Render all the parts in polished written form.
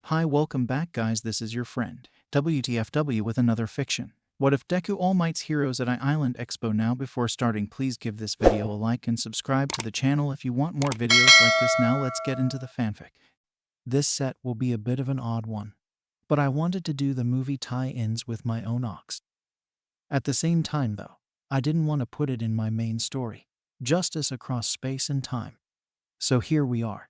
Hi, welcome back guys, this is your friend, WTFW with another fiction. What if Deku All Might's Heroes at Island Expo? Now before starting, please give this video a like and subscribe to the channel if you want more videos like this. Now let's get into the fanfic. This set will be a bit of an odd one, but I wanted to do the movie tie-ins with my own ox. At the same time though, I didn't want to put it in my main story. Justice across space and time. So here we are.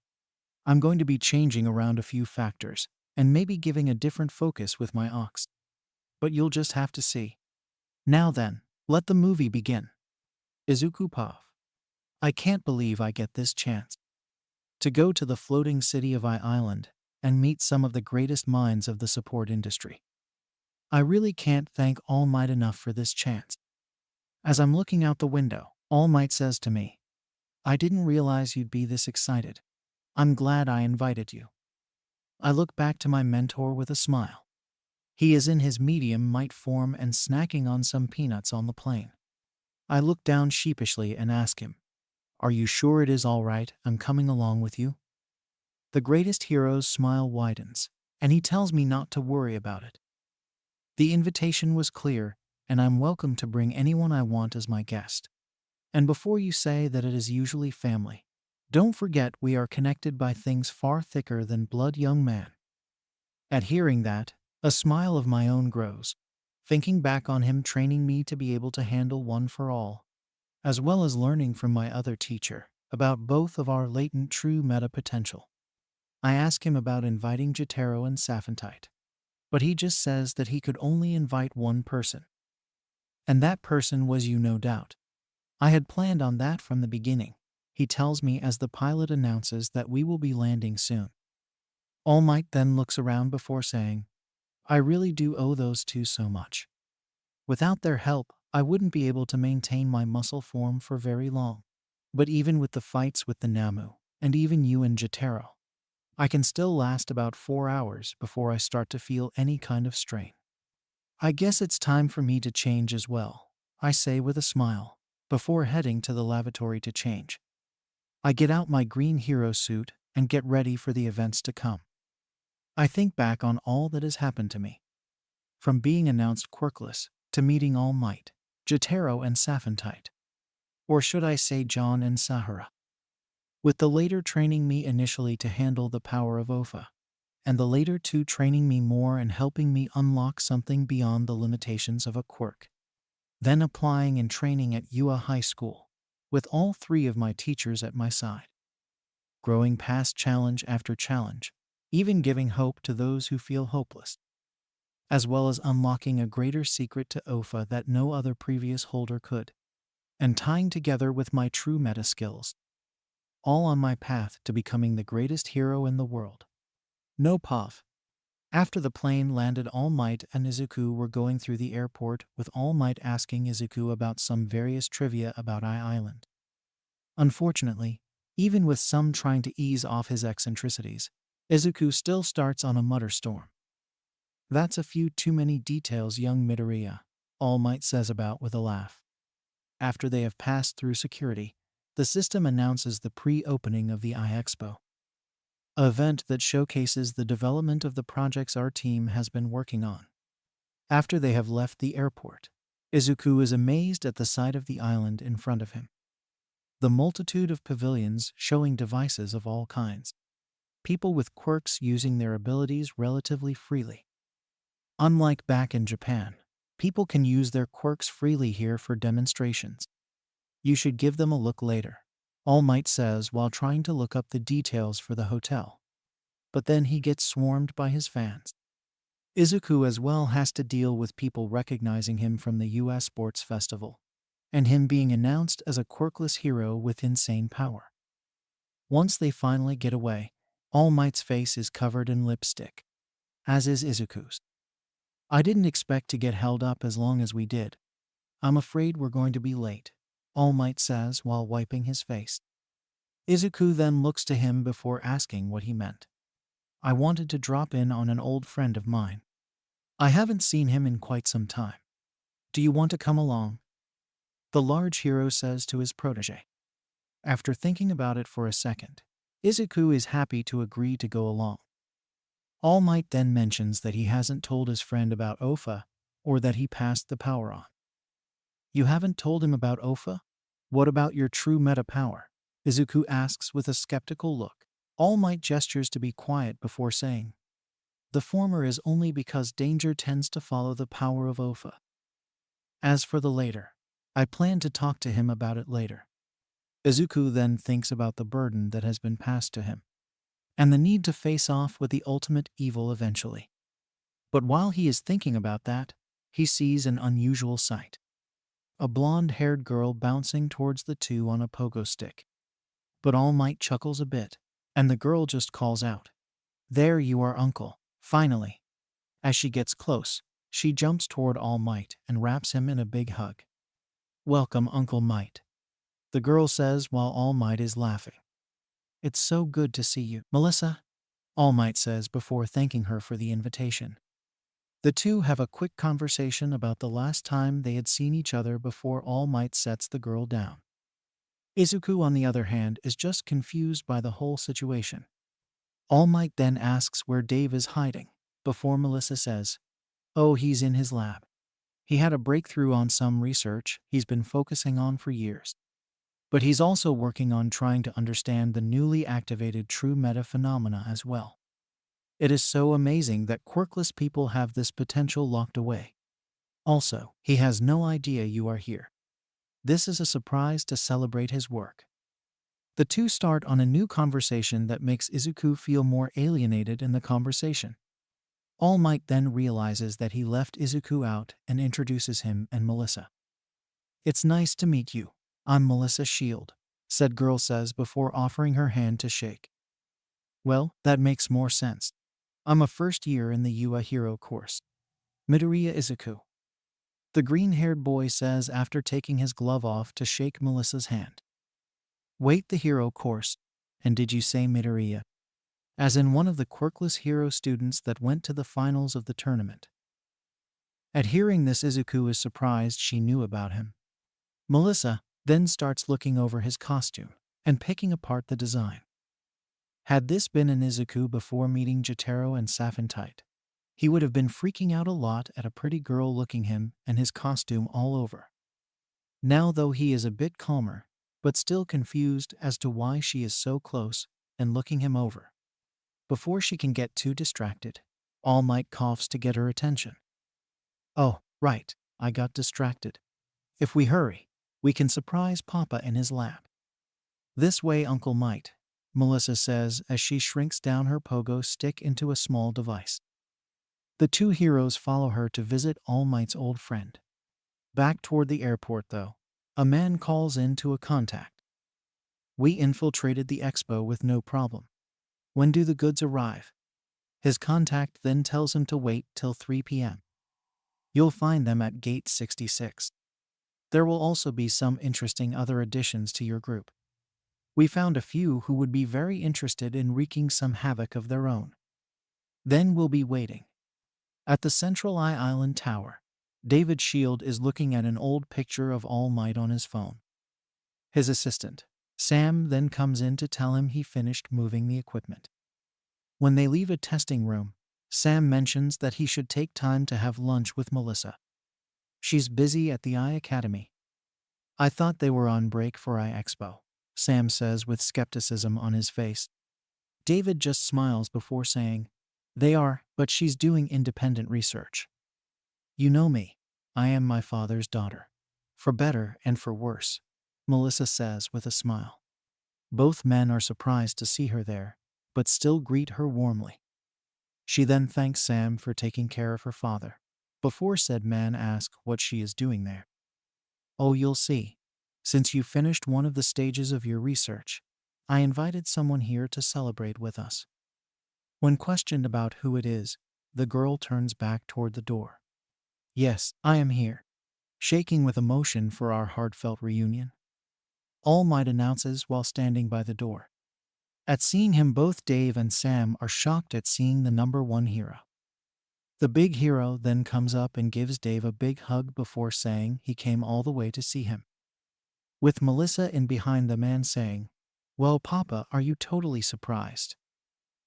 I'm going to be changing around a few factors, and maybe giving a different focus with my ox. But you'll just have to see. Now then, let the movie begin. Izuku Pav. I can't believe I get this chance. To go to the floating city of Island and meet some of the greatest minds of the support industry. I really can't thank All Might enough for this chance. As I'm looking out the window, All Might says to me, "I didn't realize you'd be this excited. I'm glad I invited you." I look back to my mentor with a smile. He is in his medium might form and snacking on some peanuts on the plane. I look down sheepishly and ask him, "Are you sure it is all right? I'm coming along with you?" The greatest hero's smile widens, and he tells me not to worry about it. The invitation was clear, and I'm welcome to bring anyone I want as my guest. And before you say that it is usually family, don't forget we are connected by things far thicker than blood, young man. At hearing that, a smile of my own grows, thinking back on him training me to be able to handle one for all, as well as learning from my other teacher about both of our latent true meta potential. I ask him about inviting Jotaro and Saphantite, but he just says that he could only invite one person. And that person was you, no doubt. I had planned on that from the beginning, he tells me as the pilot announces that we will be landing soon. All Might then looks around before saying, "I really do owe those two so much. Without their help, I wouldn't be able to maintain my muscle form for very long. But even with the fights with the Namu, and even you and Jotaro, I can still last about 4 hours before I start to feel any kind of strain. I guess it's time for me to change as well," I say with a smile, before heading to the lavatory to change. I get out my green hero suit and get ready for the events to come. I think back on all that has happened to me. From being announced quirkless, to meeting All Might, Jotaro and Saphantite. Or should I say John and Sahara. With the later training me initially to handle the power of Ofa, and the later two training me more and helping me unlock something beyond the limitations of a quirk. Then applying and training at UA High School, with all three of my teachers at my side. Growing past challenge after challenge, even giving hope to those who feel hopeless. As well as unlocking a greater secret to Ofa that no other previous holder could. And tying together with my true meta skills. All on my path to becoming the greatest hero in the world. No Pav. After the plane landed, All Might and Izuku were going through the airport, with All Might asking Izuku about some various trivia about Island. Unfortunately, even with some trying to ease off his eccentricities, Izuku still starts on a mutter storm. "That's a few too many details, young Midoriya," All Might says about with a laugh. After they have passed through security, the system announces the pre-opening of the Expo. An event that showcases the development of the projects our team has been working on. After they have left the airport, Izuku is amazed at the sight of the island in front of him. The multitude of pavilions showing devices of all kinds. People with quirks using their abilities relatively freely. Unlike back in Japan, people can use their quirks freely here for demonstrations. You should give them a look later, All Might says while trying to look up the details for the hotel. But then he gets swarmed by his fans. Izuku as well has to deal with people recognizing him from the US Sports Festival, and him being announced as a quirkless hero with insane power. Once they finally get away, All Might's face is covered in lipstick, as is Izuku's. "I didn't expect to get held up as long as we did. I'm afraid we're going to be late," All Might says while wiping his face. Izuku then looks to him before asking what he meant. "I wanted to drop in on an old friend of mine. I haven't seen him in quite some time. Do you want to come along?" The large hero says to his protege. After thinking about it for a second, Izuku is happy to agree to go along. All Might then mentions that he hasn't told his friend about Ofa, or that he passed the power on. You haven't told him about Ofa? What about your true meta power? Izuku asks with a skeptical look. All Might gestures to be quiet before saying, the former is only because danger tends to follow the power of Ofa. As for the later, I plan to talk to him about it later. Izuku then thinks about the burden that has been passed to him, and the need to face off with the ultimate evil eventually. But while he is thinking about that, he sees an unusual sight. A blonde-haired girl bouncing towards the two on a pogo stick. But All Might chuckles a bit, and the girl just calls out, there you are, uncle, finally. As she gets close, she jumps toward All Might and wraps him in a big hug. Welcome, Uncle Might, the girl says while All Might is laughing. It's so good to see you, Melissa, All Might says before thanking her for the invitation. The two have a quick conversation about the last time they had seen each other before All Might sets the girl down. Izuku, on the other hand, is just confused by the whole situation. All Might then asks where Dave is hiding, before Melissa says, oh, he's in his lab. He had a breakthrough on some research he's been focusing on for years. But he's also working on trying to understand the newly activated true meta phenomena as well. It is so amazing that quirkless people have this potential locked away. Also, he has no idea you are here. This is a surprise to celebrate his work. The two start on a new conversation that makes Izuku feel more alienated in the conversation. All Might then realizes that he left Izuku out and introduces him and Melissa. It's nice to meet you. I'm Melissa Shield, said girl says before offering her hand to shake. Well, that makes more sense. I'm a first year in the UA Hero course. Midoriya Izuku, the green-haired boy says after taking his glove off to shake Melissa's hand. Wait, the hero course? And did you say Midoriya? As in one of the quirkless hero students that went to the finals of the tournament. At hearing this, Izuku is surprised she knew about him. Melissa then starts looking over his costume and picking apart the design. Had this been an Izuku before meeting Jotaro and Saphentite, he would have been freaking out a lot at a pretty girl looking him and his costume all over. Now, though, he is a bit calmer, but still confused as to why she is so close and looking him over. Before she can get too distracted, All Might coughs to get her attention. Oh, right, I got distracted. If we hurry, we can surprise Papa in his lab. This way, Uncle Might, Melissa says as she shrinks down her pogo stick into a small device. The two heroes follow her to visit All Might's old friend. Back toward the airport, though, a man calls in to a contact. We infiltrated the expo with no problem. When do the goods arrive? His contact then tells him to wait till 3 p.m. You'll find them at gate 66. There will also be some interesting other additions to your group. We found a few who would be very interested in wreaking some havoc of their own. Then we'll be waiting. At the Central Island Tower, David Shield is looking at an old picture of All Might on his phone. His assistant, Sam, then comes in to tell him he finished moving the equipment. When they leave a testing room, Sam mentions that he should take time to have lunch with Melissa. She's busy at the Eye Academy. I thought they were on break for Eye Expo, Sam says with skepticism on his face. David just smiles before saying, they are, but she's doing independent research. You know me. I am my father's daughter. For better and for worse, Melissa says with a smile. Both men are surprised to see her there, but still greet her warmly. She then thanks Sam for taking care of her father, before said man asks what she is doing there. Oh, you'll see. Since you finished one of the stages of your research, I invited someone here to celebrate with us. When questioned about who it is, the girl turns back toward the door. Yes, I am here, shaking with emotion for our heartfelt reunion. All Might announces while standing by the door. At seeing him, both Dave and Sam are shocked at seeing the number one hero. The big hero then comes up and gives Dave a big hug before saying he came all the way to see him. With Melissa in behind the man saying, well, Papa, are you totally surprised?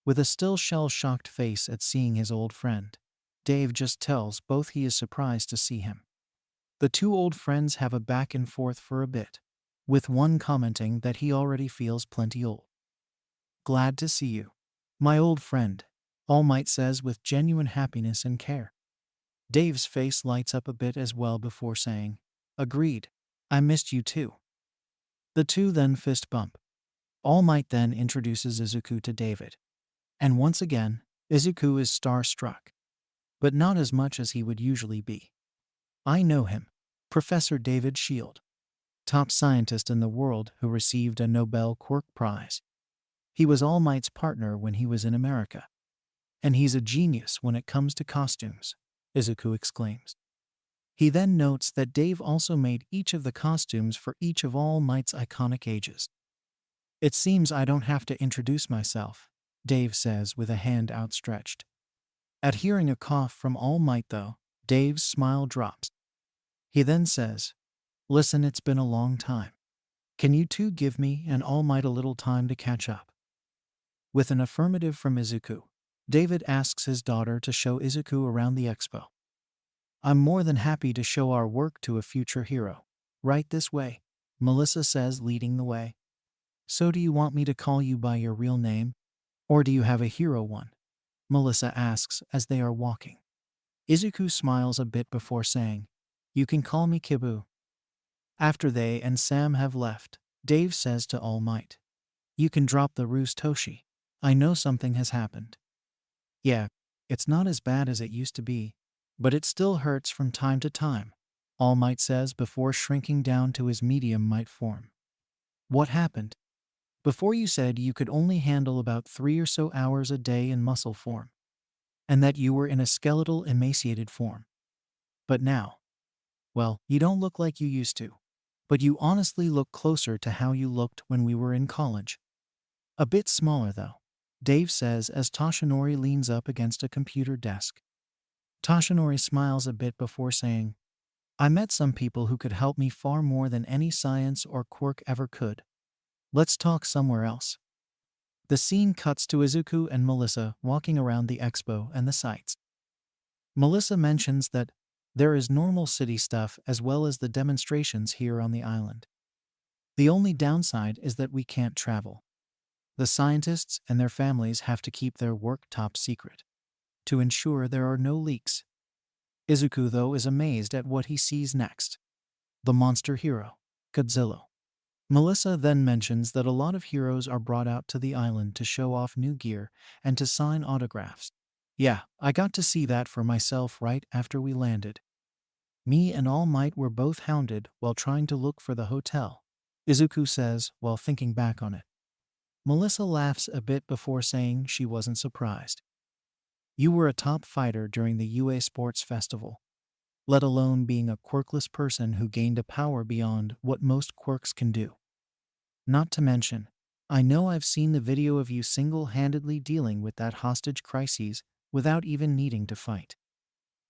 With a still shell-shocked face at seeing his old friend, Dave just tells both he is surprised to see him. The two old friends have a back and forth for a bit, with one commenting that he already feels plenty old. "Glad to see you, my old friend," All Might says with genuine happiness and care. Dave's face lights up a bit as well before saying, "Agreed, I missed you too." The two then fist bump. All Might then introduces Izuku to David. And once again, Izuku is starstruck, but not as much as he would usually be. "I know him, Professor David Shield, top scientist in the world who received a Nobel Quirk Prize. He was All Might's partner when he was in America. And he's a genius when it comes to costumes," Izuku exclaims. He then notes that Dave also made each of the costumes for each of All Might's iconic ages. "It seems I don't have to introduce myself," Dave says with a hand outstretched. At hearing a cough from All Might though, Dave's smile drops. He then says, "Listen, it's been a long time. Can you two give me and All Might a little time to catch up?" With an affirmative from Izuku, David asks his daughter to show Izuku around the expo. "I'm more than happy to show our work to a future hero. Right this way," Melissa says, leading the way. "So do you want me to call you by your real name? Or do you have a hero one?" Melissa asks as they are walking. Izuku smiles a bit before saying, "You can call me Kibu." After they and Sam have left, Dave says to All Might, "You can drop the ruse, Toshi. I know something has happened." "Yeah, it's not as bad as it used to be, but it still hurts from time to time," All Might says before shrinking down to his medium might form. "What happened? Before you said you could only handle about 3 or so hours a day in muscle form, and that you were in a skeletal emaciated form. But now, well, you don't look like you used to, but you honestly look closer to how you looked when we were in college. A bit smaller though," Dave says as Toshinori leans up against a computer desk. Toshinori smiles a bit before saying, "I met some people who could help me far more than any science or quirk ever could. Let's talk somewhere else." The scene cuts to Izuku and Melissa walking around the expo and the sights. Melissa mentions that there is normal city stuff as well as the demonstrations here on the island. "The only downside is that we can't travel. The scientists and their families have to keep their work top secret to ensure there are no leaks." Izuku, though, is amazed at what he sees next. The monster hero, Godzilla. Melissa then mentions that a lot of heroes are brought out to the island to show off new gear and to sign autographs. "Yeah, I got to see that for myself right after we landed. Me and All Might were both hounded while trying to look for the hotel," Izuku says while thinking back on it. Melissa laughs a bit before saying she wasn't surprised. "You were a top fighter during the UA Sports Festival, let alone being a quirkless person who gained a power beyond what most quirks can do. Not to mention, I know I've seen the video of you single-handedly dealing with that hostage crisis without even needing to fight.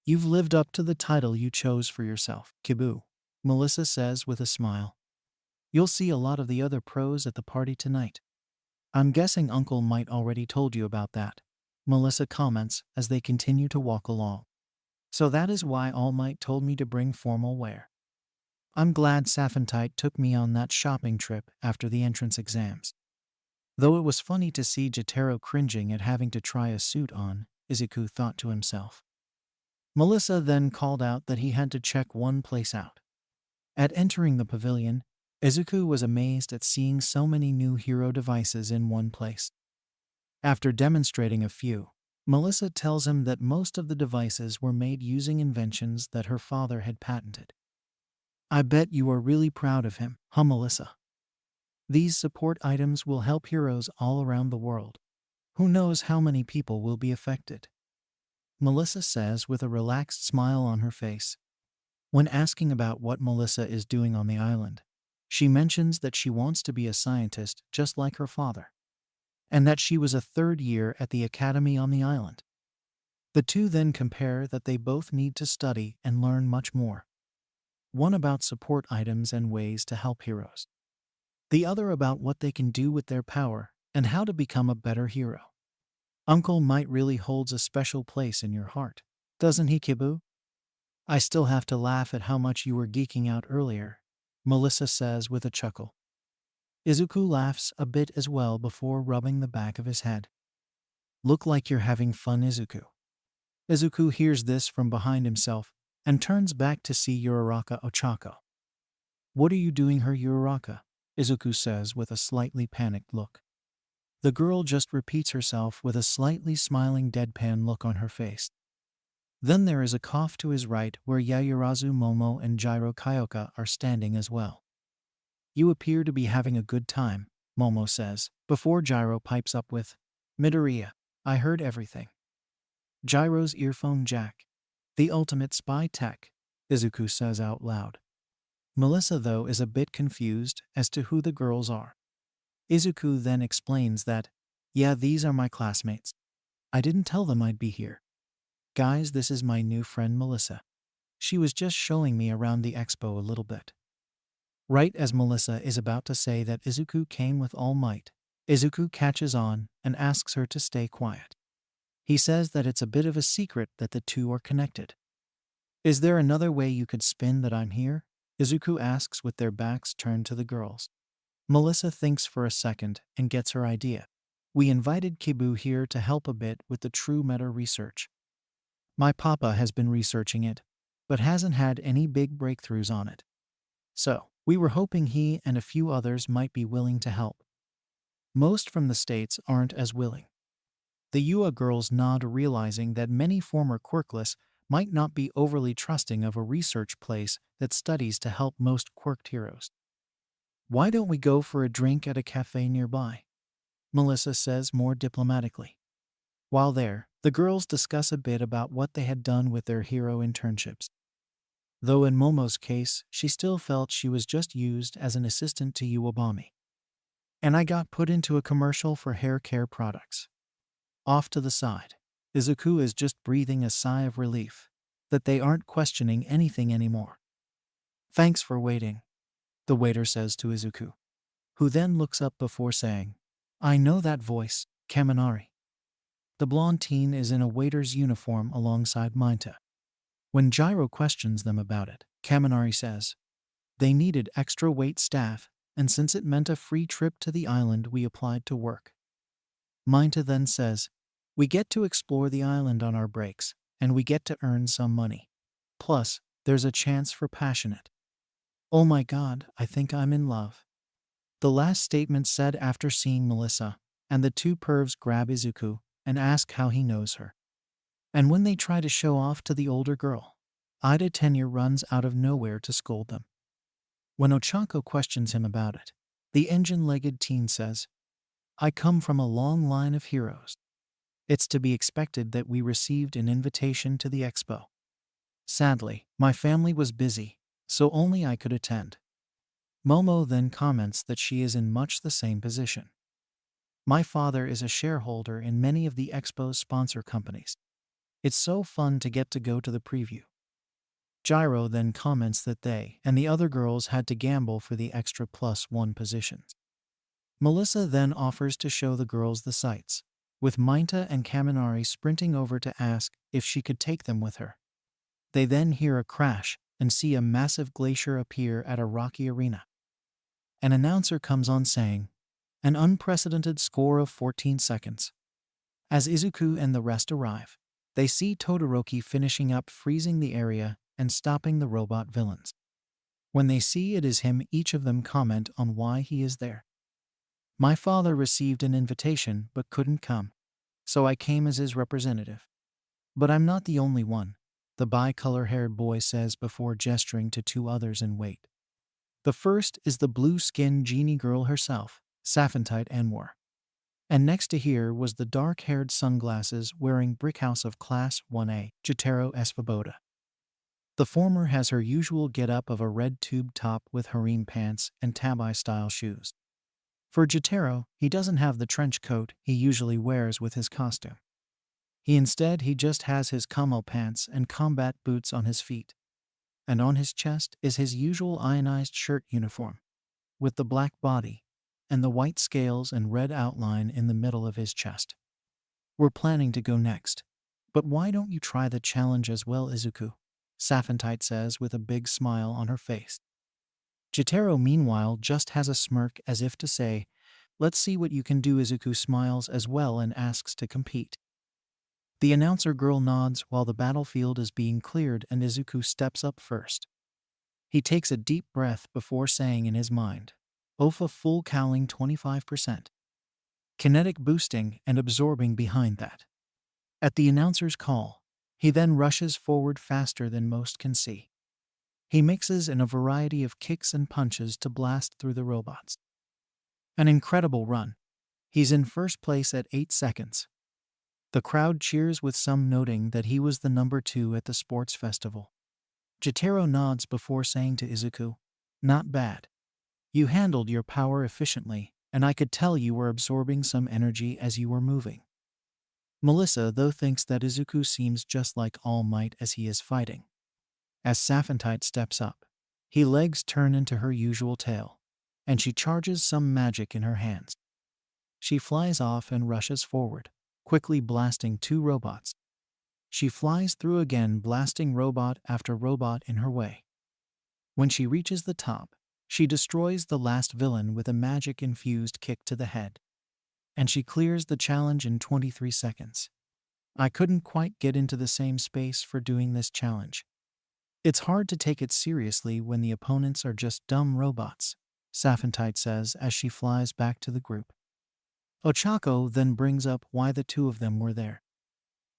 You've lived up to the title you chose for yourself, Kibu," Melissa says with a smile. "You'll see a lot of the other pros at the party tonight. I'm guessing Uncle Might already told you about that," Melissa comments as they continue to walk along. "So that is why All Might told me to bring formal wear. I'm glad Safentite took me on that shopping trip after the entrance exams." Though it was funny to see Jotaro cringing at having to try a suit on, Izuku thought to himself. Melissa then called out that he had to check one place out. At entering the pavilion, Izuku was amazed at seeing so many new hero devices in one place. After demonstrating a few, Melissa tells him that most of the devices were made using inventions that her father had patented. "I bet you are really proud of him, huh, Melissa? These support items will help heroes all around the world. Who knows how many people will be affected?" Melissa says with a relaxed smile on her face. When asking about what Melissa is doing on the island, she mentions that she wants to be a scientist just like her father, and that she was a third year at the academy on the island. The two then compare that they both need to study and learn much more. One about support items and ways to help heroes. The other about what they can do with their power and how to become a better hero. Uncle Might really holds a special place in your heart, doesn't he, Kibu? I still have to laugh at how much you were geeking out earlier, Melissa says with a chuckle. Izuku laughs a bit as well before rubbing the back of his head. Look like you're having fun, Izuku. Izuku hears this from behind himself and turns back to see Uraraka Ochako. What are you doing her, Uraraka? Izuku says with a slightly panicked look. The girl just repeats herself with a slightly smiling deadpan look on her face. Then there is a cough to his right where Yayurazu Momo and Jiro Kyoka are standing as well. You appear to be having a good time, Momo says, before Jiro pipes up with, Midoriya, I heard everything. Jiro's earphone jack. The ultimate spy tech, Izuku says out loud. Melissa, though, is a bit confused as to who the girls are. Izuku then explains that, yeah, these are my classmates. I didn't tell them I'd be here. Guys, this is my new friend Melissa. She was just showing me around the expo a little bit. Right as Melissa is about to say that Izuku came with all might, Izuku catches on and asks her to stay quiet. He says that it's a bit of a secret that the two are connected. Is there another way you could spin that I'm here? Izuku asks with their backs turned to the girls. Melissa thinks for a second and gets her idea. We invited Kibu here to help a bit with the true meta research. My papa has been researching it, but hasn't had any big breakthroughs on it. So, we were hoping he and a few others might be willing to help. Most from the States aren't as willing. The UA girls nod, realizing that many former quirkless might not be overly trusting of a research place that studies to help most quirked heroes. Why don't we go for a drink at a cafe nearby? Melissa says more diplomatically. While there, the girls discuss a bit about what they had done with their hero internships. Though in Momo's case, she still felt she was just used as an assistant to Uwabami. And I got put into a commercial for hair care products. Off to the side, Izuku is just breathing a sigh of relief that they aren't questioning anything anymore. Thanks for waiting, the waiter says to Izuku, who then looks up before saying, I know that voice, Kaminari. The blonde teen is in a waiter's uniform alongside Mainta. When Jiro questions them about it, Kaminari says, they needed extra wait staff, and since it meant a free trip to the island, we applied to work. Mainta then says, we get to explore the island on our breaks, and we get to earn some money. Plus, there's a chance for passionate. Oh my god, I think I'm in love. The last statement said after seeing Melissa, and the two pervs grab Izuku and ask how he knows her. And when they try to show off to the older girl, Ida Tenure runs out of nowhere to scold them. When Ochako questions him about it, the engine-legged teen says, I come from a long line of heroes. It's to be expected that we received an invitation to the expo. Sadly, my family was busy, so only I could attend. Momo then comments that she is in much the same position. My father is a shareholder in many of the expo's sponsor companies. It's so fun to get to go to the preview. Jiro then comments that they and the other girls had to gamble for the extra +1 positions. Melissa then offers to show the girls the sights, with Mainta and Kaminari sprinting over to ask if she could take them with her. They then hear a crash and see a massive glacier appear at a rocky arena. An announcer comes on saying, an unprecedented score of 14 seconds. As Izuku and the rest arrive, they see Todoroki finishing up freezing the area and stopping the robot villains. When they see it is him, each of them comment on why he is there. My father received an invitation but couldn't come, so I came as his representative. But I'm not the only one, the bi-color-haired boy says before gesturing to two others in wait. The first is the blue-skinned genie girl herself, Safentite Anwar. And next to her was the dark-haired sunglasses-wearing Brickhouse of Class 1A, Jotaro Svoboda. The former has her usual get-up of a red tube top with harem pants and tabi-style shoes. For Jotaro, he doesn't have the trench coat he usually wears with his costume. He just has his camo pants and combat boots on his feet. And on his chest is his usual ionized shirt uniform, with the black body and the white scales and red outline in the middle of his chest. We're planning to go next. But why don't you try the challenge as well, Izuku? Saphantite says with a big smile on her face. Jotaro, meanwhile, just has a smirk as if to say, "Let's see what you can do." Izuku smiles as well and asks to compete. The announcer girl nods while the battlefield is being cleared and Izuku steps up first. He takes a deep breath before saying in his mind, "Ofa full cowling 25%. Kinetic boosting and absorbing behind that." At the announcer's call, he then rushes forward faster than most can see. He mixes in a variety of kicks and punches to blast through the robots. An incredible run. He's in first place at 8 seconds. The crowd cheers, with some noting that he was the number 2 at the sports festival. Jotaro nods before saying to Izuku, "Not bad. You handled your power efficiently, and I could tell you were absorbing some energy as you were moving." Melissa, though, thinks that Izuku seems just like All Might as he is fighting. As Saphantite steps up, his legs turn into her usual tail, and she charges some magic in her hands. She flies off and rushes forward, quickly blasting 2 robots. She flies through again, blasting robot after robot in her way. When she reaches the top, she destroys the last villain with a magic-infused kick to the head. And she clears the challenge in 23 seconds. I couldn't quite get into the same space for doing this challenge. It's hard to take it seriously when the opponents are just dumb robots, Saphantite says as she flies back to the group. Ochako then brings up why the 2 of them were there.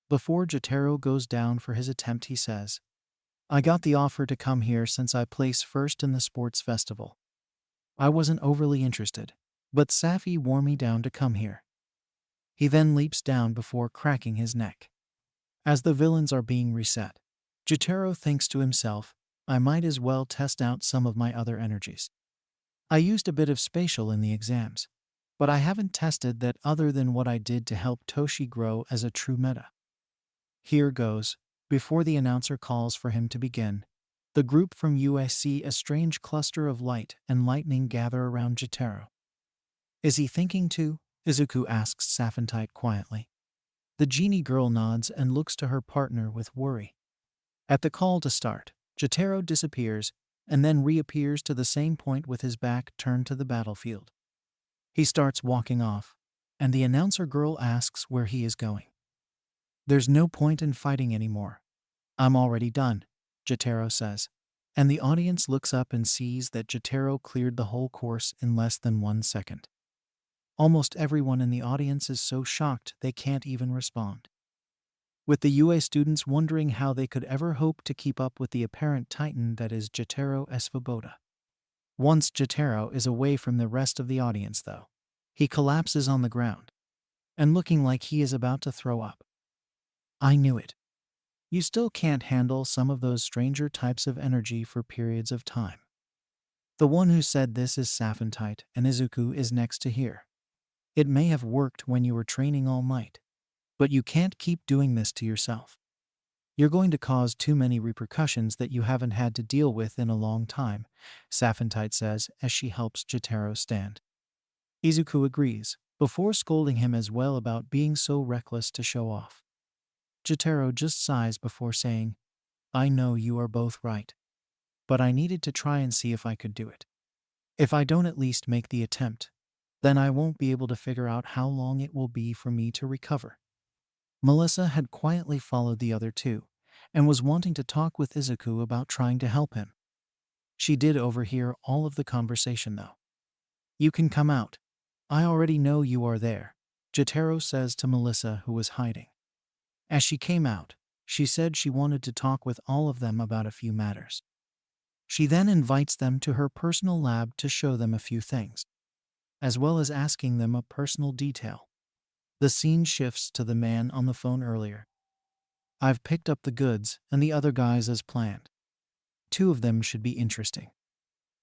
Before Jotaro goes down for his attempt, he says, "I got the offer to come here since I placed first in the sports festival. I wasn't overly interested, but Safi wore me down to come here." He then leaps down before cracking his neck. As the villains are being reset, Jotaro thinks to himself, "I might as well test out some of my other energies. I used a bit of spatial in the exams, but I haven't tested that other than what I did to help Toshi grow as a true meta." Here goes. Before the announcer calls for him to begin, the group from USC, a strange cluster of light and lightning, gather around Jotaro. "Is he thinking too?" Izuku asks Saphantite quietly. The genie girl nods and looks to her partner with worry. At the call to start, Jotaro disappears and then reappears to the same point with his back turned to the battlefield. He starts walking off, and the announcer girl asks where he is going. "There's no point in fighting anymore. I'm already done," Jotaro says, and the audience looks up and sees that Jotaro cleared the whole course in less than 1 second. Almost everyone in the audience is so shocked they can't even respond, with the UA students wondering how they could ever hope to keep up with the apparent titan that is Jotaro Svoboda. Once Jotaro is away from the rest of the audience, though, he collapses on the ground, and looking like he is about to throw up. "I knew it. You still can't handle some of those stranger types of energy for periods of time." The one who said this is Saphantite, and Izuku is next to hear. "It may have worked when you were training All Might, but you can't keep doing this to yourself. You're going to cause too many repercussions that you haven't had to deal with in a long time," Saphantite says as she helps Jotaro stand. Izuku agrees, before scolding him as well about being so reckless to show off. Jotaro just sighs before saying, "I know you are both right, but I needed to try and see if I could do it. If I don't at least make the attempt, then I won't be able to figure out how long it will be for me to recover." Melissa had quietly followed the other 2, and was wanting to talk with Izuku about trying to help him. She did overhear all of the conversation, though. "You can come out. I already know you are there," Jotaro says to Melissa, who was hiding. As she came out, she said she wanted to talk with all of them about a few matters. She then invites them to her personal lab to show them a few things, as well as asking them a personal detail. The scene shifts to the man on the phone earlier. "I've picked up the goods and the other guys as planned. 2 of them should be interesting.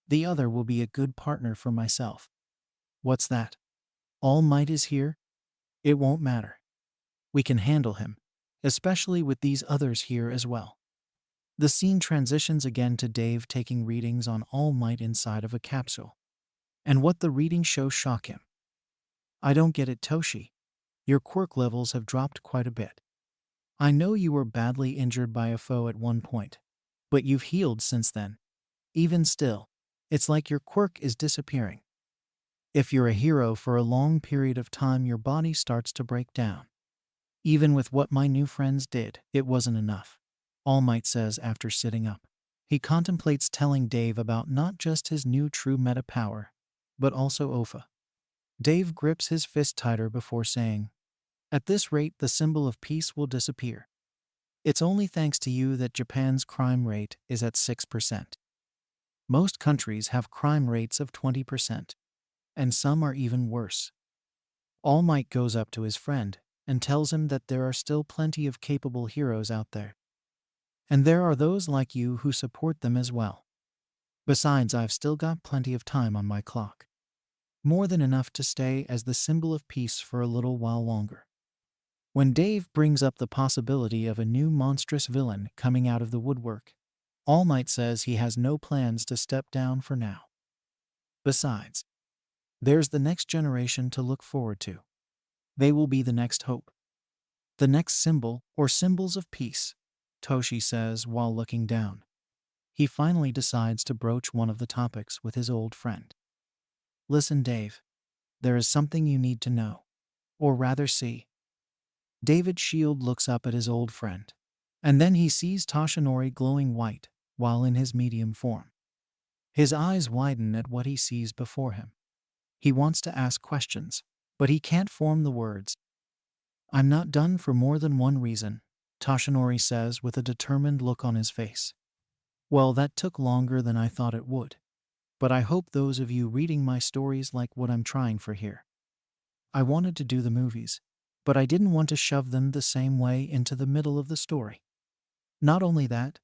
The other will be a good partner for myself." "What's that? All Might is here?" "It won't matter. We can handle him, especially with these others here as well." The scene transitions again to Dave taking readings on All Might inside of a capsule. And what the readings show shock him. "I don't get it, Toshi. Your quirk levels have dropped quite a bit. I know you were badly injured by a foe at one point, but you've healed since then. Even still, it's like your quirk is disappearing. If you're a hero for a long period of time, your body starts to break down. Even with what my new friends did, it wasn't enough, All Might says after sitting up. He contemplates telling Dave about not just his new true meta power, but also Ofa. Dave grips his fist tighter before saying, "At this rate, the symbol of peace will disappear. It's only thanks to you that Japan's crime rate is at 6%. Most countries have crime rates of 20%, and some are even worse." All Might goes up to his friend and tells him that there are still plenty of capable heroes out there. And there are those like you who support them as well. Besides, I've still got plenty of time on my clock. More than enough to stay as the symbol of peace for a little while longer. When Dave brings up the possibility of a new monstrous villain coming out of the woodwork, All Might says he has no plans to step down for now. Besides, there's the next generation to look forward to. They will be the next hope. The next symbol or symbols of peace, Toshi says while looking down. He finally decides to broach one of the topics with his old friend. "Listen, Dave. There is something you need to know. Or rather see." David Shield looks up at his old friend. And then he sees Toshinori glowing white while in his medium form. His eyes widen at what he sees before him. He wants to ask questions, but he can't form the words. "I'm not done for more than one reason," Toshinori says with a determined look on his face. "Well, that took longer than I thought it would. But I hope those of you reading my stories like what I'm trying for here. I wanted to do the movies, but I didn't want to shove them the same way into the middle of the story. Not only that,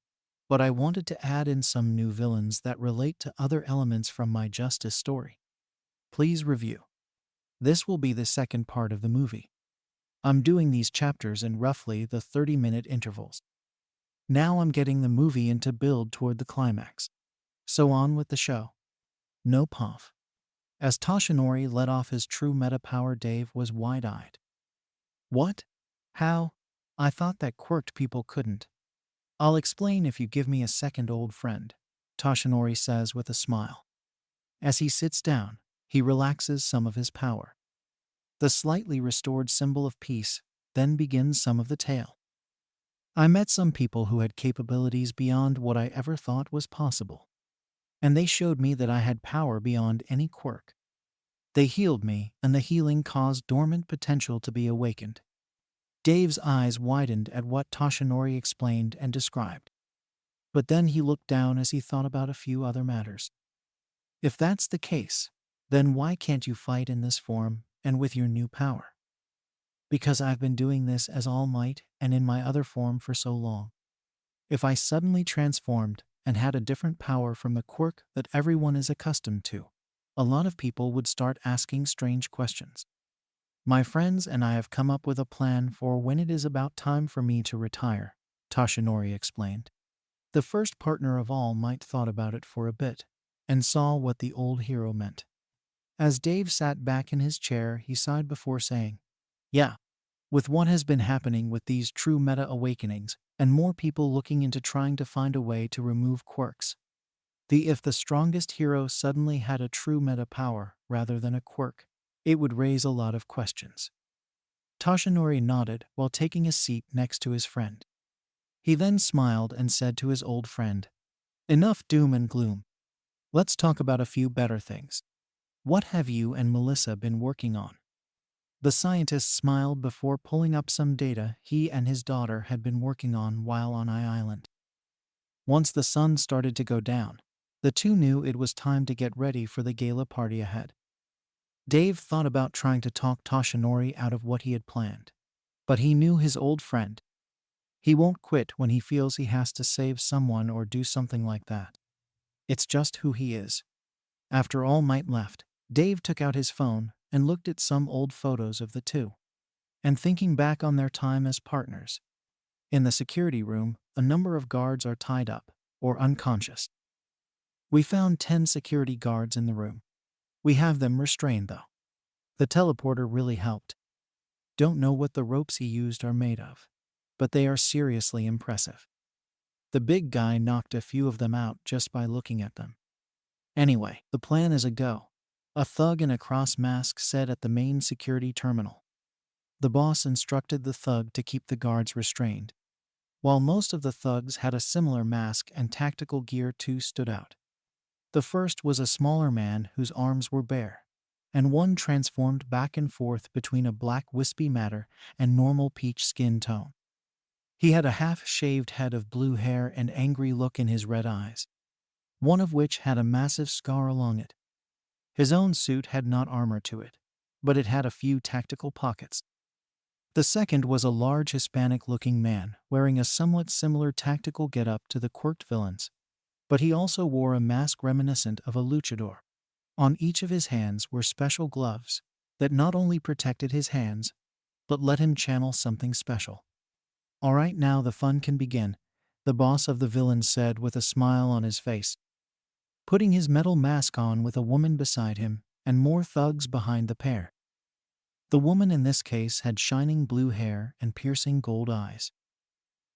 but I wanted to add in some new villains that relate to other elements from my Justice story. Please review. This will be the second part of the movie. I'm doing these chapters in roughly the 30-minute intervals. Now I'm getting the movie into build toward the climax. So on with the show." No puff. As Toshinori let off his true meta power, Dave was wide-eyed. "What? How? I thought that quirked people couldn't." "I'll explain if you give me a second, old friend," Toshinori says with a smile. As he sits down, he relaxes some of his power. The slightly restored symbol of peace then begins some of the tale. "I met some people who had capabilities beyond what I ever thought was possible. And they showed me that I had power beyond any quirk. They healed me, and the healing caused dormant potential to be awakened." Dave's eyes widened at what Toshinori explained and described. But then he looked down as he thought about a few other matters. "If that's the case, then why can't you fight in this form and with your new power?" "Because I've been doing this as All Might and in my other form for so long. If I suddenly transformed and had a different power from the quirk that everyone is accustomed to, a lot of people would start asking strange questions. My friends and I have come up with a plan for when it is about time for me to retire," Toshinori explained. The first partner of All Might thought about it for a bit and saw what the old hero meant. As Dave sat back in his chair, he sighed before saying, "Yeah, with what has been happening with these true meta awakenings, and more people looking into trying to find a way to remove quirks. If the strongest hero suddenly had a true meta power rather than a quirk, it would raise a lot of questions." Toshinori nodded while taking a seat next to his friend. He then smiled and said to his old friend, "Enough doom and gloom. Let's talk about a few better things. What have you and Melissa been working on?" The scientist smiled before pulling up some data he and his daughter had been working on while on Island. Once the sun started to go down, the two knew it was time to get ready for the gala party ahead. Dave thought about trying to talk Toshinori out of what he had planned, but he knew his old friend. He won't quit when he feels he has to save someone or do something like that. It's just who he is. After All Might left, Dave took out his phone and looked at some old photos of the two, and thinking back on their time as partners. In the security room, a number of guards are tied up or unconscious. "We found 10 security guards in the room. We have them restrained though. The teleporter really helped." Don't know what the ropes he used are made of, but they are seriously impressive. The big guy knocked a few of them out just by looking at them. Anyway, the plan is a go. A thug in a cross mask said at the main security terminal. The boss instructed the thug to keep the guards restrained, while most of the thugs had a similar mask and tactical gear too stood out. The first was a smaller man whose arms were bare, and one transformed back and forth between a black wispy matter and normal peach skin tone. He had a half-shaved head of blue hair and angry look in his red eyes, one of which had a massive scar along it. His own suit had not armor to it, but it had a few tactical pockets. The second was a large Hispanic-looking man wearing a somewhat similar tactical getup to the quirked villains, but he also wore a mask reminiscent of a luchador. On each of his hands were special gloves that not only protected his hands, but let him channel something special. "All right, now the fun can begin," the boss of the villains said with a smile on his face, putting his metal mask on with a woman beside him and more thugs behind the pair. The woman in this case had shining blue hair and piercing gold eyes.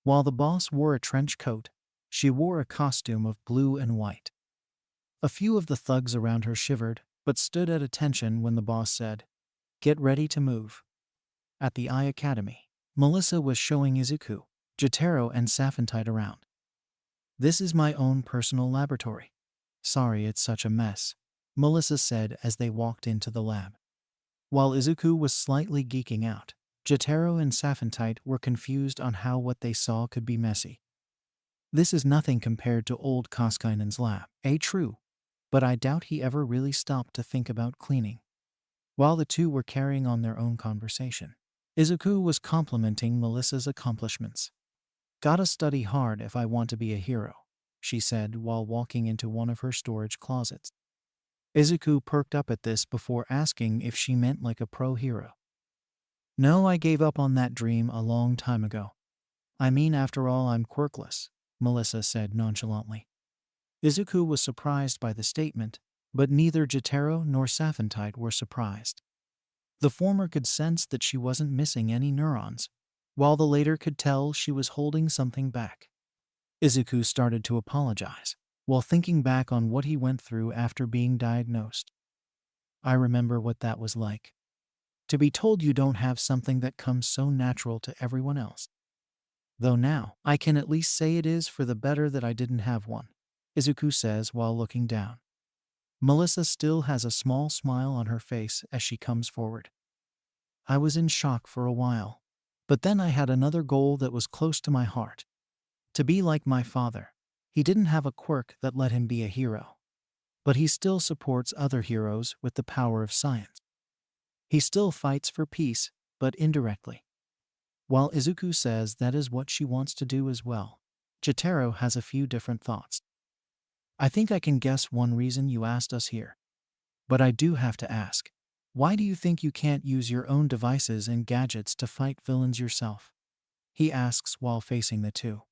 While the boss wore a trench coat, she wore a costume of blue and white. A few of the thugs around her shivered, but stood at attention when the boss said, "Get ready to move." At the Eye Academy, Melissa was showing Izuku, Jotaro, and Saphentite around. "This is my own personal laboratory. Sorry it's such a mess," Melissa said as they walked into the lab. While Izuku was slightly geeking out, Jotaro and Saphentite were confused on how what they saw could be messy. "This is nothing compared to old Koskainen's lab." True, but I doubt he ever really stopped to think about cleaning. While the two were carrying on their own conversation, Izuku was complimenting Melissa's accomplishments. "Gotta study hard if I want to be a hero," she said while walking into one of her storage closets. Izuku perked up at this before asking if she meant like a pro hero. "No, I gave up on that dream a long time ago. I mean, after all, I'm quirkless," Melissa said nonchalantly. Izuku was surprised by the statement, but neither Jotaro nor Saphentite were surprised. The former could sense that she wasn't missing any neurons, while the later could tell she was holding something back. Izuku started to apologize, while thinking back on what he went through after being diagnosed. "I remember what that was like. To be told you don't have something that comes so natural to everyone else. Though now, I can at least say it is for the better that I didn't have one," Izuku says while looking down. Melissa still has a small smile on her face as she comes forward. "I was in shock for a while, but then I had another goal that was close to my heart. To be like my father. He didn't have a quirk that let him be a hero, but he still supports other heroes with the power of science. He still fights for peace, but indirectly." While Izuku says that is what she wants to do as well, Jotaro has a few different thoughts. "I think I can guess one reason you asked us here. But I do have to ask, why do you think you can't use your own devices and gadgets to fight villains yourself?" he asks while facing the two.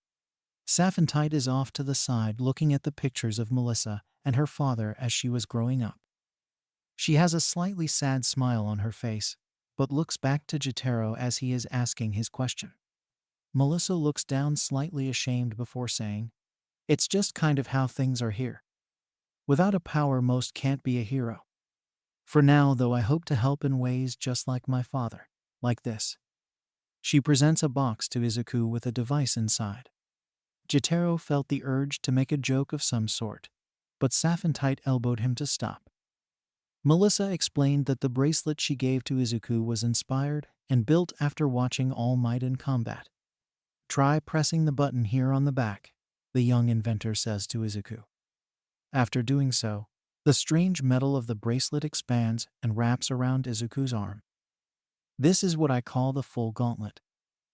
Saphentite is off to the side looking at the pictures of Melissa and her father as she was growing up. She has a slightly sad smile on her face, but looks back to Jotaro as he is asking his question. Melissa looks down slightly ashamed before saying, "It's just kind of how things are here. Without a power, most can't be a hero. For now, though, I hope to help in ways just like my father, like this." She presents a box to Izuku with a device inside. Jotaro felt the urge to make a joke of some sort, but Saphentite elbowed him to stop. Melissa explained that the bracelet she gave to Izuku was inspired and built after watching All Might in combat. "Try pressing the button here on the back," the young inventor says to Izuku. After doing so, the strange metal of the bracelet expands and wraps around Izuku's arm. "This is what I call the full gauntlet.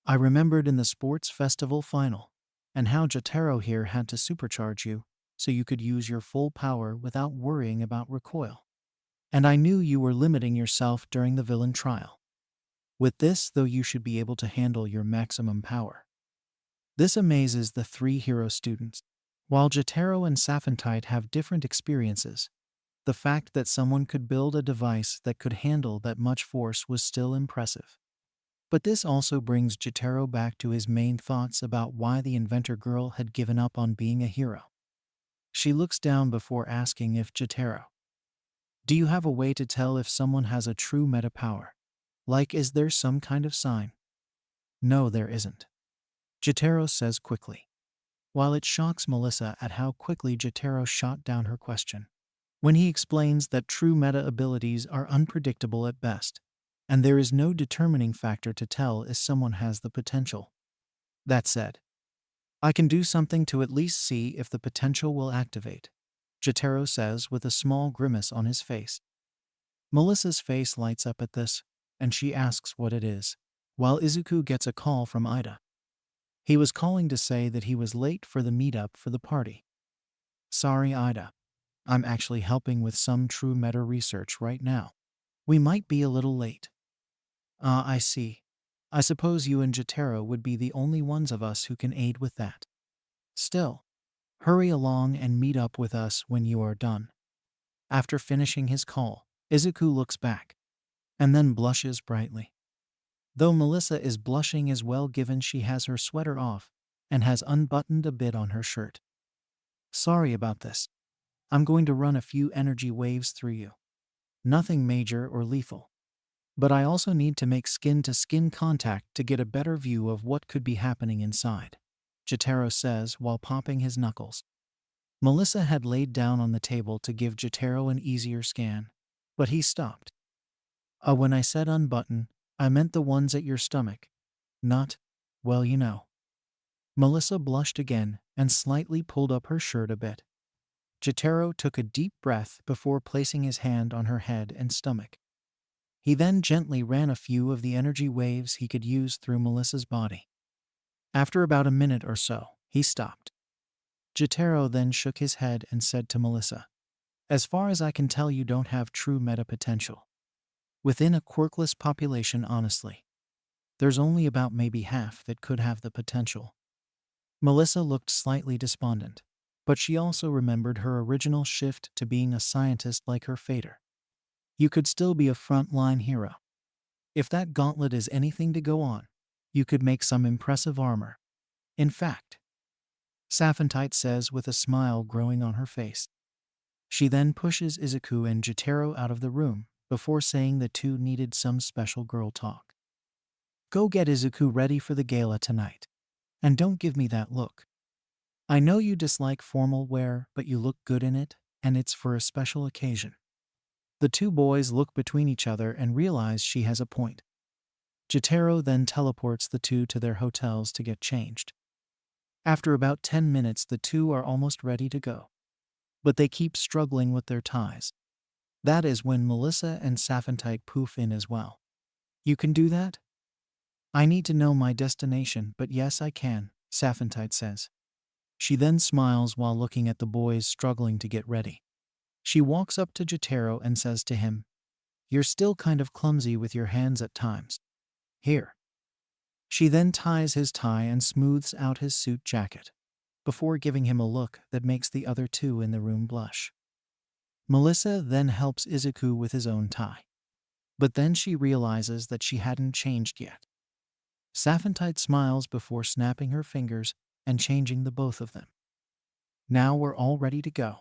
I remembered in the sports festival final, and how Jotaro here had to supercharge you, so you could use your full power without worrying about recoil. And I knew you were limiting yourself during the villain trial. With this, though, you should be able to handle your maximum power." This amazes the three hero students. While Jotaro and Saphentite have different experiences, the fact that someone could build a device that could handle that much force was still impressive. But this also brings Jotaro back to his main thoughts about why the inventor girl had given up on being a hero. She looks down before asking if Jotaro, do you have a way to tell if someone has a true meta power? Like, is there some kind of sign? No, there isn't, Jotaro says quickly. While it shocks Melissa at how quickly Jotaro shot down her question, when he explains that true meta abilities are unpredictable at best, and there is no determining factor to tell if someone has the potential. That said, I can do something to at least see if the potential will activate, Jotaro says with a small grimace on his face. Melissa's face lights up at this, and she asks what it is, while Izuku gets a call from Ida. He was calling to say that he was late for the meetup for the party. Sorry, Ida. I'm actually helping with some true meta research right now. We might be a little late. I see. I suppose you and Jotaro would be the only ones of us who can aid with that. Still, hurry along and meet up with us when you are done. After finishing his call, Izuku looks back, and then blushes brightly. Though Melissa is blushing as well given she has her sweater off and has unbuttoned a bit on her shirt. Sorry about this. I'm going to run a few energy waves through you. Nothing major or lethal. But I also need to make skin-to-skin contact to get a better view of what could be happening inside, Jotaro says while popping his knuckles. Melissa had laid down on the table to give Jotaro an easier scan, but he stopped. When I said unbutton, I meant the ones at your stomach. Not, well, you know. Melissa blushed again and slightly pulled up her shirt a bit. Jotaro took a deep breath before placing his hand on her head and stomach. He then gently ran a few of the energy waves he could use through Melissa's body. After about a minute or so, he stopped. Jotaro then shook his head and said to Melissa, as far as I can tell, you don't have true meta potential. Within a quirkless population, honestly, there's only about maybe half that could have the potential. Melissa looked slightly despondent, but she also remembered her original shift to being a scientist like her fater. You could still be a frontline hero. If that gauntlet is anything to go on, you could make some impressive armor. In fact, Saphantite says with a smile growing on her face. She then pushes Izuku and Jotaro out of the room before saying the two needed some special girl talk. Go get Izuku ready for the gala tonight. And don't give me that look. I know you dislike formal wear, but you look good in it, and it's for a special occasion. The two boys look between each other and realize she has a point. Jotaro then teleports the two to their hotels to get changed. After about 10 minutes, the two are almost ready to go. But they keep struggling with their ties. That is when Melissa and Saphantite poof in as well. You can do that? I need to know my destination, but yes, I can, Saphantite says. She then smiles while looking at the boys struggling to get ready. She walks up to Jotaro and says to him, you're still kind of clumsy with your hands at times. Here. She then ties his tie and smooths out his suit jacket, before giving him a look that makes the other two in the room blush. Melissa then helps Izuku with his own tie. But then she realizes that she hadn't changed yet. Saphantite smiles before snapping her fingers and changing the both of them. Now we're all ready to go.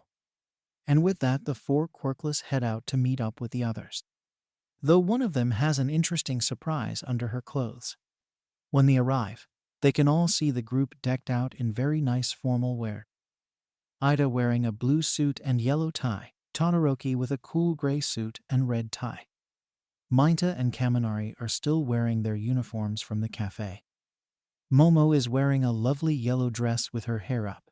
And with that, the four quirkless head out to meet up with the others. Though one of them has an interesting surprise under her clothes. When they arrive, they can all see the group decked out in very nice formal wear. Ida wearing a blue suit and yellow tie, Todoroki with a cool gray suit and red tie. Mainta and Kaminari are still wearing their uniforms from the cafe. Momo is wearing a lovely yellow dress with her hair up.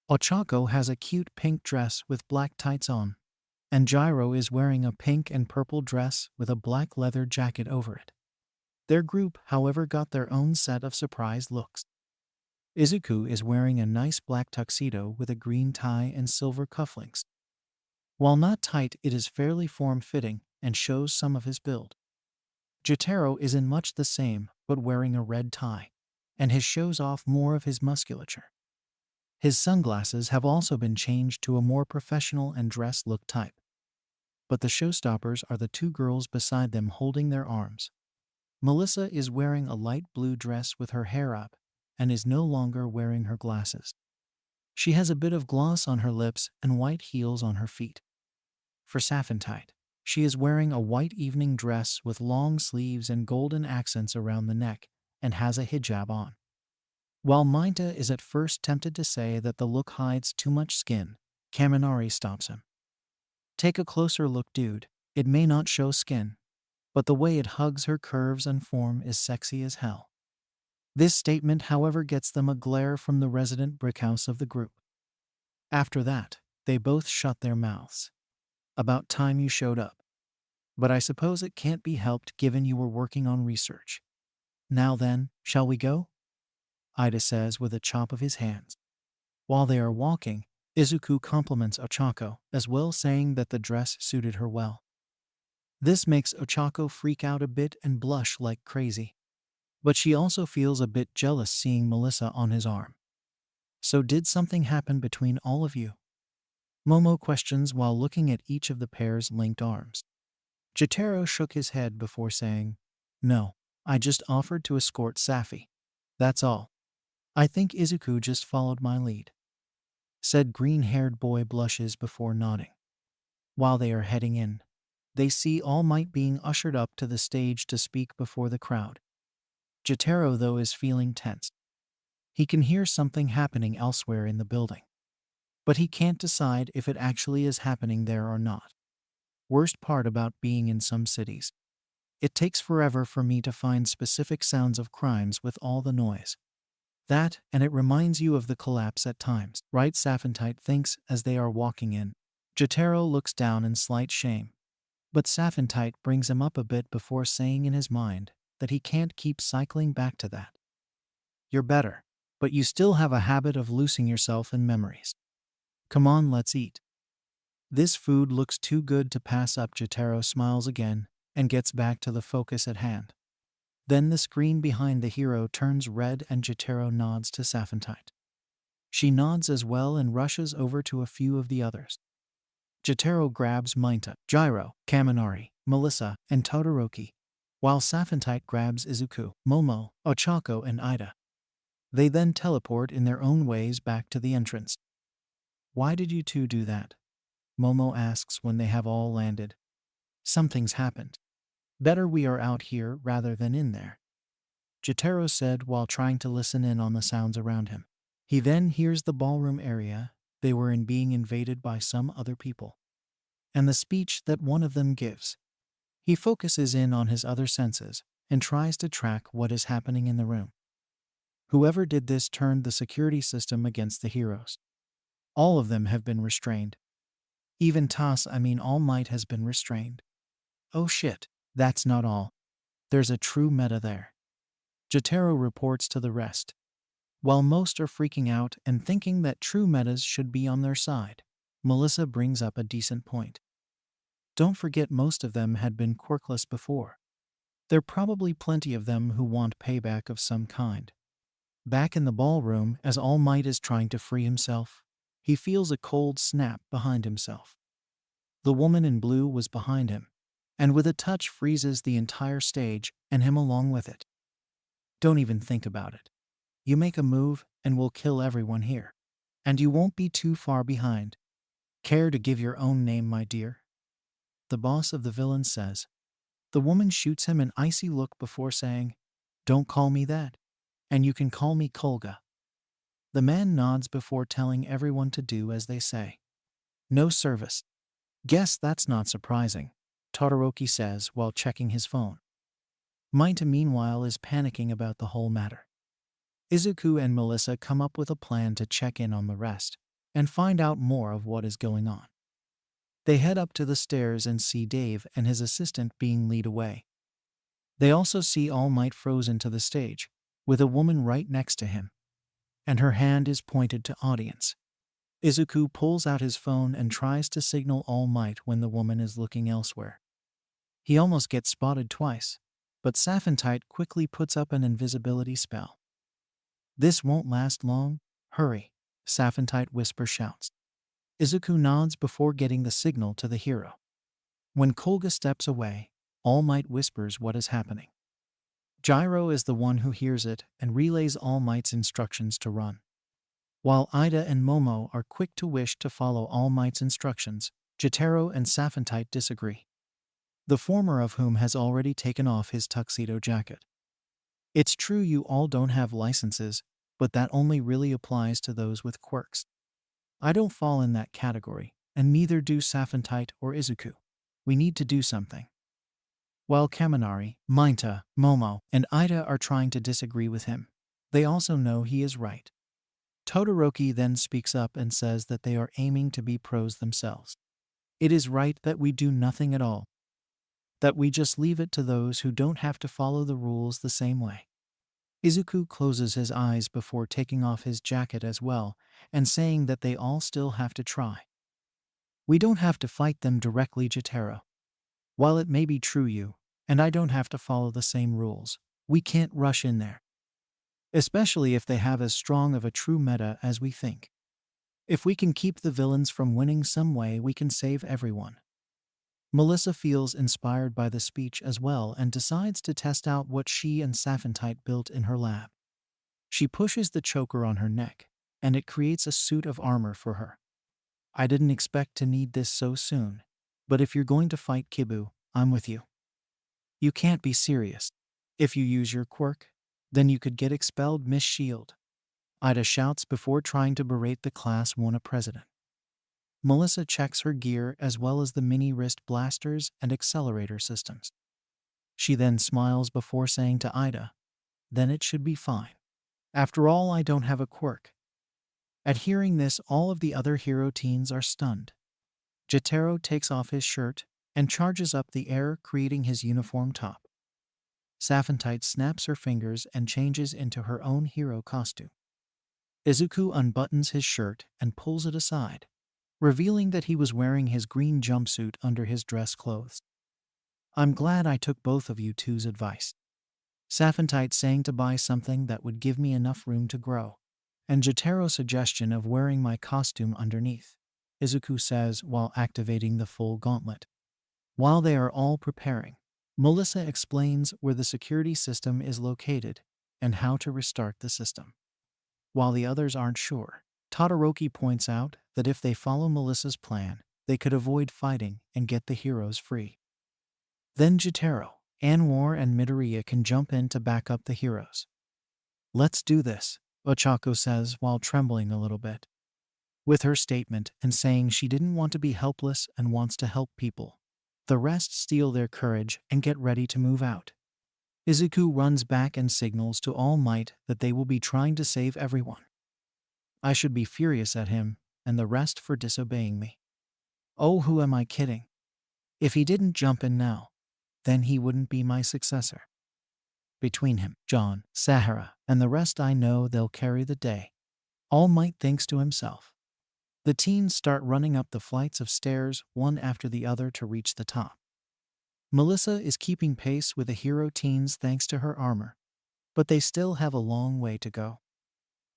Ochako has a cute pink dress with black tights on, and Gyro is wearing a pink and purple dress with a black leather jacket over it. Their group, however, got their own set of surprise looks. Izuku is wearing a nice black tuxedo with a green tie and silver cufflinks. While not tight, it is fairly form-fitting and shows some of his build. Jotaro is in much the same, but wearing a red tie, and his shows off more of his musculature. His sunglasses have also been changed to a more professional and dress look type. But the showstoppers are the two girls beside them holding their arms. Melissa is wearing a light blue dress with her hair up and is no longer wearing her glasses. She has a bit of gloss on her lips and white heels on her feet. For Saphantite, she is wearing a white evening dress with long sleeves and golden accents around the neck and has a hijab on. While Minta is at first tempted to say that the look hides too much skin, Kaminari stops him. Take a closer look, dude. It may not show skin, but the way it hugs her curves and form is sexy as hell. This statement, however, gets them a glare from the resident brickhouse of the group. After that, they both shut their mouths. About time you showed up. But I suppose it can't be helped given you were working on research. Now then, shall we go? Ida says with a chop of his hands. While they are walking, Izuku compliments Ochako as well, saying that the dress suited her well. This makes Ochako freak out a bit and blush like crazy. But she also feels a bit jealous seeing Melissa on his arm. So did something happen between all of you? Momo questions while looking at each of the pair's linked arms. Jotaro shook his head before saying, No, I just offered to escort Safi. That's all. I think Izuku just followed my lead. Said green-haired boy blushes before nodding. While they are heading in, they see All Might being ushered up to the stage to speak before the crowd. Jotaro, though, is feeling tense. He can hear something happening elsewhere in the building, but he can't decide if it actually is happening there or not. Worst part about being in some cities. It takes forever for me to find specific sounds of crimes with all the noise. That, and it reminds you of the collapse at times, right? Saphantite thinks as they are walking in. Jotaro looks down in slight shame, but Saphantite brings him up a bit before saying in his mind that he can't keep cycling back to that. You're better, but you still have a habit of losing yourself in memories. Come on, let's eat. This food looks too good to pass up. Jotaro smiles again and gets back to the focus at hand. Then the screen behind the hero turns red and Jotaro nods to Saphantite. She nods as well and rushes over to a few of the others. Jotaro grabs Minta, Gyro, Kaminari, Melissa, and Todoroki, while Saphantite grabs Izuku, Momo, Ochako, and Ida. They then teleport in their own ways back to the entrance. Why did you two do that? Momo asks when they have all landed. Something's happened. Better we are out here rather than in there, Jotaro said while trying to listen in on the sounds around him. He then hears the ballroom area they were in being invaded by some other people, and the speech that one of them gives. He focuses in on his other senses and tries to track what is happening in the room. Whoever did this turned the security system against the heroes. All of them have been restrained. Even All Might has been restrained. Oh shit, that's not all. There's a true meta there. Jotaro reports to the rest. While most are freaking out and thinking that true metas should be on their side, Melissa brings up a decent point. Don't forget most of them had been quirkless before. There are probably plenty of them who want payback of some kind. Back in the ballroom, as All Might is trying to free himself, he feels a cold snap behind himself. The woman in blue was behind him, and with a touch freezes the entire stage and him along with it. Don't even think about it. You make a move and we'll kill everyone here. And you won't be too far behind. Care to give your own name, my dear? The boss of the villains says. The woman shoots him an icy look before saying, Don't call me that. And you can call me Kolga. The man nods before telling everyone to do as they say. No service. Guess that's not surprising, Todoroki says while checking his phone. Minta meanwhile is panicking about the whole matter. Izuku and Melissa come up with a plan to check in on the rest and find out more of what is going on. They head up to the stairs and see Dave and his assistant being led away. They also see All Might frozen to the stage, with a woman right next to him, and her hand is pointed to audience. Izuku pulls out his phone and tries to signal All Might when the woman is looking elsewhere. He almost gets spotted twice, but Saphantite quickly puts up an invisibility spell. This won't last long. Hurry, Saphantite whisper shouts. Izuku nods before getting the signal to the hero. When Kolga steps away, All Might whispers what is happening. Gyro is the one who hears it and relays All Might's instructions to run. While Ida and Momo are quick to wish to follow All Might's instructions, Jotaro and Saphentite disagree, the former of whom has already taken off his tuxedo jacket. It's true you all don't have licenses, but that only really applies to those with quirks. I don't fall in that category, and neither do Saphentite or Izuku. We need to do something. While Kaminari, Mainta, Momo, and Ida are trying to disagree with him, they also know he is right. Todoroki then speaks up and says that they are aiming to be pros themselves. It is right that we do nothing at all, that we just leave it to those who don't have to follow the rules the same way. Izuku closes his eyes before taking off his jacket as well and saying that they all still have to try. We don't have to fight them directly, Jotaro. While it may be true you and I don't have to follow the same rules, we can't rush in there. Especially if they have as strong of a true meta as we think. If we can keep the villains from winning some way, we can save everyone. Melissa feels inspired by the speech as well and decides to test out what she and Saphentite built in her lab. She pushes the choker on her neck, and it creates a suit of armor for her. I didn't expect to need this so soon, but if you're going to fight Kibu, I'm with you. You can't be serious. If you use your quirk, then you could get expelled, Miss Shield. Ida shouts before trying to berate the Class 1 president. Melissa checks her gear as well as the mini wrist blasters and accelerator systems. She then smiles before saying to Ida, "Then it should be fine. After all, I don't have a quirk." At hearing this, all of the other hero teens are stunned. Jotaro takes off his shirt and charges up the air, creating his uniform top. Saphentite snaps her fingers and changes into her own hero costume. Izuku unbuttons his shirt and pulls it aside, revealing that he was wearing his green jumpsuit under his dress clothes. "I'm glad I took both of you two's advice. Saphentite saying to buy something that would give me enough room to grow, and Jotaro's suggestion of wearing my costume underneath," Izuku says while activating the full gauntlet. While they are all preparing, Melissa explains where the security system is located and how to restart the system. While the others aren't sure, Todoroki points out that if they follow Melissa's plan, they could avoid fighting and get the heroes free. Then Jotaro, Anwar, and Midoriya can jump in to back up the heroes. "Let's do this," Ochako says while trembling a little bit. With her statement and saying she didn't want to be helpless and wants to help people, the rest steal their courage and get ready to move out. Izuku runs back and signals to All Might that they will be trying to save everyone. I should be furious at him and the rest for disobeying me. Oh, who am I kidding? If he didn't jump in now, then he wouldn't be my successor. Between him, John, Sahara, and the rest, I know they'll carry the day. All Might thinks to himself. The teens start running up the flights of stairs one after the other to reach the top. Melissa is keeping pace with the hero teens thanks to her armor, but they still have a long way to go.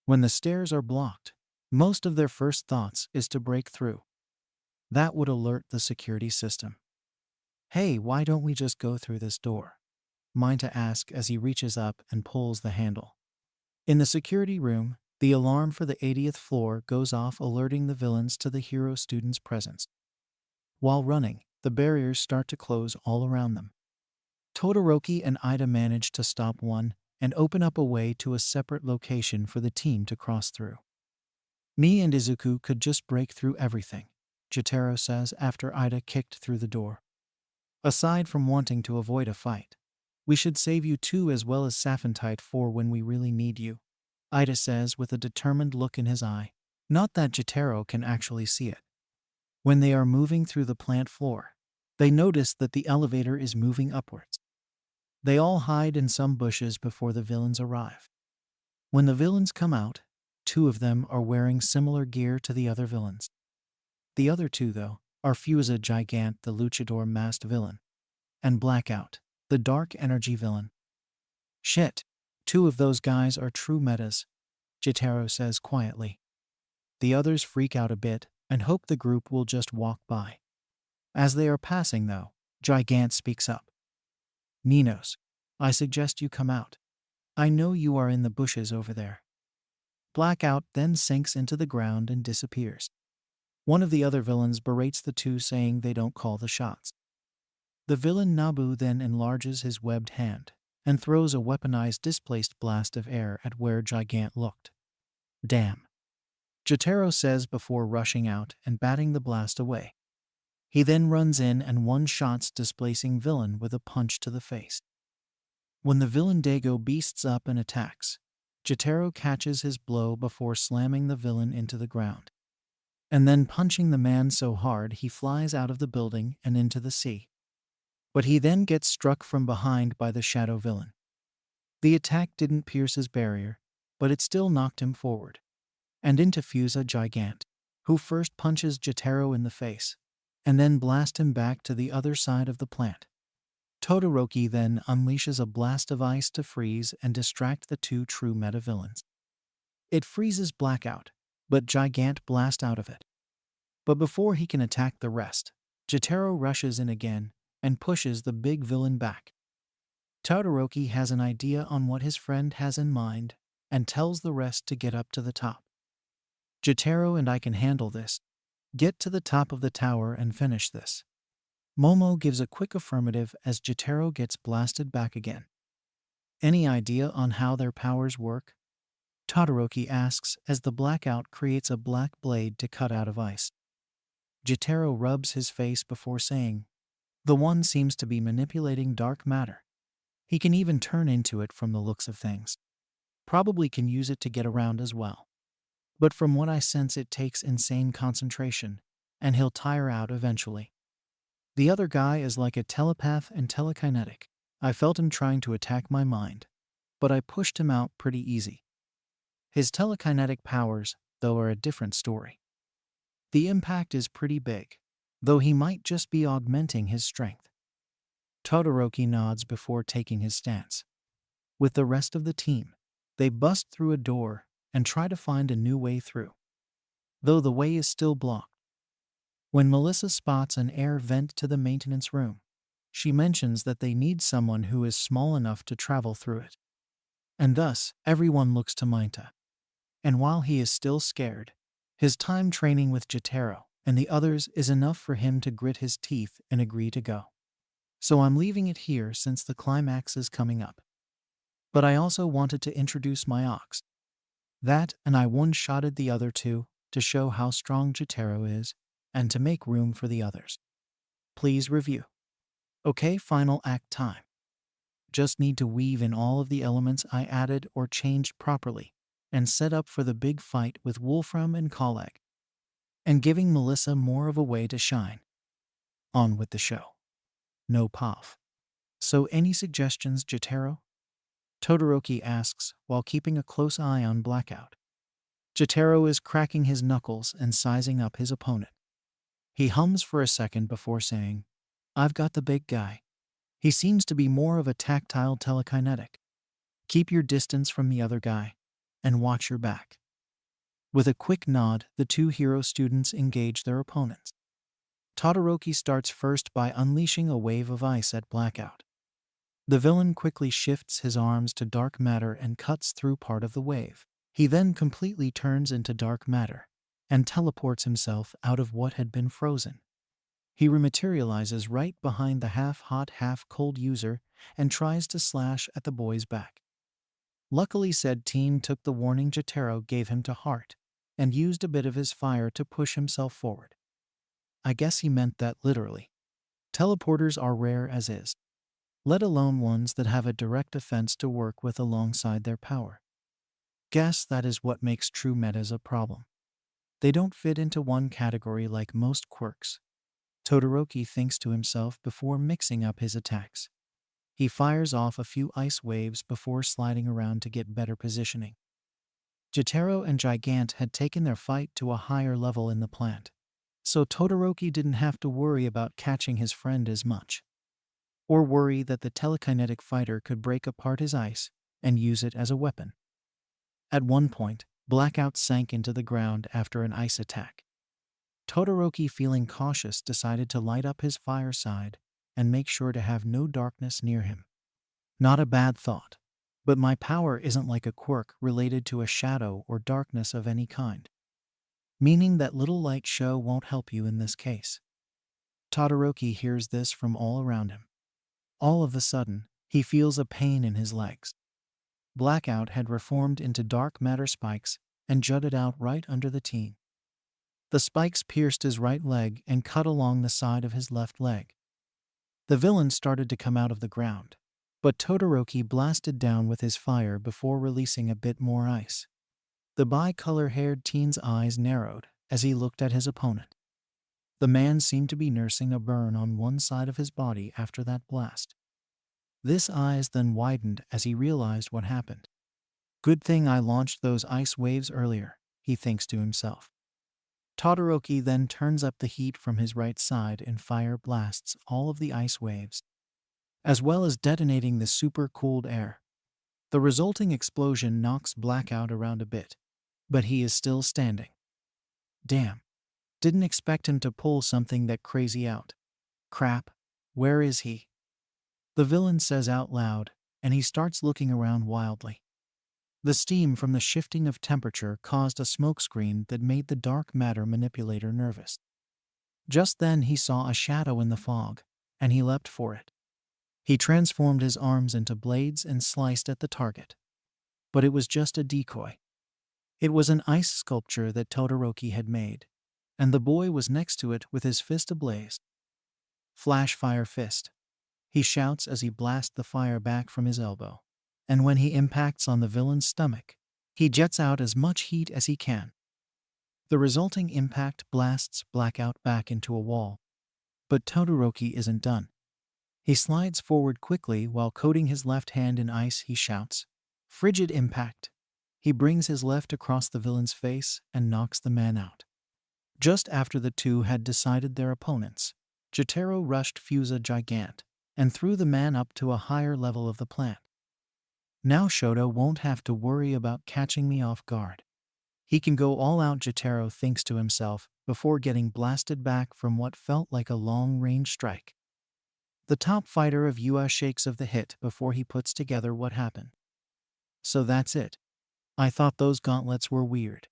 When the stairs are blocked, most of their first thoughts is to break through. That would alert the security system. "Hey, why don't we just go through this door?" Mainta asks as he reaches up and pulls the handle. In the security room, the alarm for the 80th floor goes off, alerting the villains to the hero students' presence. While running, the barriers start to close all around them. Todoroki and Ida manage to stop one and open up a way to a separate location for the team to cross through. "Me and Izuku could just break through everything," Jotaro says after Ida kicked through the door. "Aside from wanting to avoid a fight, we should save you too, as well as Saphentite, for when we really need you," Ida says with a determined look in his eye. Not that Jotaro can actually see it. When they are moving through the plant floor, they notice that the elevator is moving upwards. They all hide in some bushes before the villains arrive. When the villains come out, two of them are wearing similar gear to the other villains. The other two, though, are Fusa Gigant, the luchador masked villain, and Blackout, the dark energy villain. "Shit, two of those guys are true metas," Jotaro says quietly. The others freak out a bit and hope the group will just walk by. As they are passing, though, Gigant speaks up. "Ninos, I suggest you come out. I know you are in the bushes over there. Blackout then sinks into the ground and disappears. One of the other villains berates the two, saying they don't call the shots. The villain Nabu then enlarges his webbed hand and throws a weaponized displaced blast of air at where Gigant looked. Damn, Jotaro says before rushing out and batting the blast away. He then runs in and one-shots displacing villain with a punch to the face. When the villain Dago beasts up and attacks, Jotaro catches his blow before slamming the villain into the ground, and then punching the man so hard he flies out of the building and into the sea. But he then gets struck from behind by the shadow villain. The attack didn't pierce his barrier, but it still knocked him forward, and into Fusa Gigant, who first punches Jotaro in the face, and then blasts him back to the other side of the plant. Todoroki then unleashes a blast of ice to freeze and distract the two true meta-villains. It freezes Blackout, but Gigant blasts out of it. But before he can attack the rest, Jotaro rushes in again and pushes the big villain back. Todoroki has an idea on what his friend has in mind and tells the rest to get up to the top. Jotaro and I can handle this. Get to the top of the tower and finish this. Momo gives a quick affirmative as Jotaro gets blasted back again. Any idea on how their powers work? Todoroki asks as the Blackout creates a black blade to cut out of ice. Jotaro rubs his face before saying, "The one seems to be manipulating dark matter. He can even turn into it from the looks of things. Probably can use it to get around as well. But from what I sense, it takes insane concentration, and he'll tire out eventually. The other guy is like a telepath and telekinetic. I felt him trying to attack my mind, but I pushed him out pretty easy. His telekinetic powers, though, are a different story. The impact is pretty big, though he might just be augmenting his strength." Todoroki nods before taking his stance. With the rest of the team, they bust through a door and try to find a new way through, though the way is still blocked. When Melissa spots an air vent to the maintenance room, she mentions that they need someone who is small enough to travel through it. And thus, everyone looks to Mainta. And while he is still scared, his time training with Jotaro and the others is enough for him to grit his teeth and agree to go. So I'm leaving it here since the climax is coming up. But I also wanted to introduce my ox. That, and I one-shotted the other two to show how strong Jotaro is and to make room for the others. Please review. Okay, final act time. Just need to weave in all of the elements I added or changed properly and set up for the big fight with Wolfram and Colleg, and giving Melissa more of a way to shine. On with the show. No puff. So any suggestions, Jotaro? Todoroki asks while keeping a close eye on Blackout. Jotaro is cracking his knuckles and sizing up his opponent. He hums for a second before saying, "I've got the big guy. He seems to be more of a tactile telekinetic. Keep your distance from the other guy, and watch your back." With a quick nod, the two hero students engage their opponents. Todoroki starts first by unleashing a wave of ice at Blackout. The villain quickly shifts his arms to dark matter and cuts through part of the wave. He then completely turns into dark matter and teleports himself out of what had been frozen. He rematerializes right behind the half-hot, half-cold user and tries to slash at the boy's back. Luckily, said team took the warning Jotaro gave him to heart and used a bit of his fire to push himself forward. I guess he meant that literally. Teleporters are rare as is, let alone ones that have a direct offense to work with alongside their power. Guess that is what makes true metas a problem. They don't fit into one category like most quirks. Todoroki thinks to himself before mixing up his attacks. He fires off a few ice waves before sliding around to get better positioning. Jotaro and Gigant had taken their fight to a higher level in the plant, so Todoroki didn't have to worry about catching his friend as much, or worry that the telekinetic fighter could break apart his ice and use it as a weapon. At one point, Blackout sank into the ground after an ice attack. Todoroki, feeling cautious, decided to light up his fireside and make sure to have no darkness near him. Not a bad thought. But my power isn't like a quirk related to a shadow or darkness of any kind. Meaning that little light show won't help you in this case. Todoroki hears this from all around him. All of a sudden, he feels a pain in his legs. Blackout had reformed into dark matter spikes and jutted out right under the teen. The spikes pierced his right leg and cut along the side of his left leg. The villain started to come out of the ground, but Todoroki blasted down with his fire before releasing a bit more ice. The bi-color-haired teen's eyes narrowed as he looked at his opponent. The man seemed to be nursing a burn on one side of his body after that blast. His eyes then widened as he realized what happened. Good thing I launched those ice waves earlier, he thinks to himself. Todoroki then turns up the heat from his right side and fire blasts all of the ice waves, as well as detonating the super-cooled air. The resulting explosion knocks Blackout around a bit, but he is still standing. Damn. Didn't expect him to pull something that crazy out. Crap, where is he? The villain says out loud, and he starts looking around wildly. The steam from the shifting of temperature caused a smokescreen that made the dark matter manipulator nervous. Just then he saw a shadow in the fog, and he leapt for it. He transformed his arms into blades and sliced at the target. But it was just a decoy. It was an ice sculpture that Todoroki had made, and the boy was next to it with his fist ablaze. Flash fire fist. He shouts as he blasts the fire back from his elbow, and when he impacts on the villain's stomach, he jets out as much heat as he can. The resulting impact blasts Blackout back into a wall. But Todoroki isn't done. He slides forward quickly while coating his left hand in ice. He shouts, "Frigid impact." He brings his left across the villain's face and knocks the man out. Just after the two had decided their opponents, Jotaro rushed Fusa Gigant and threw the man up to a higher level of the plant. Now Shoto won't have to worry about catching me off guard. He can go all out, Jotaro thinks to himself before getting blasted back from what felt like a long-range strike. The top fighter of UA shakes of the hit before he puts together what happened. So that's it. I thought those gauntlets were weird.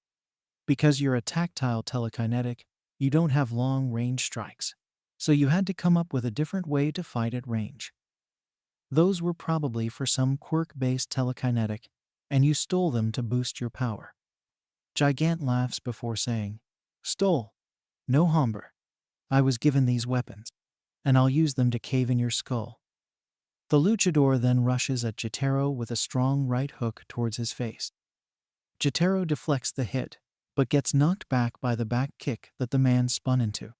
Because you're a tactile telekinetic, you don't have long-range strikes. So you had to come up with a different way to fight at range. Those were probably for some quirk-based telekinetic, and you stole them to boost your power. Gigant laughs before saying, "Stole? No, HanBaron. I was given these weapons, and I'll use them to cave in your skull." The luchador then rushes at Jotaro with a strong right hook towards his face. Jotaro deflects the hit, but gets knocked back by the back kick that the man spun into.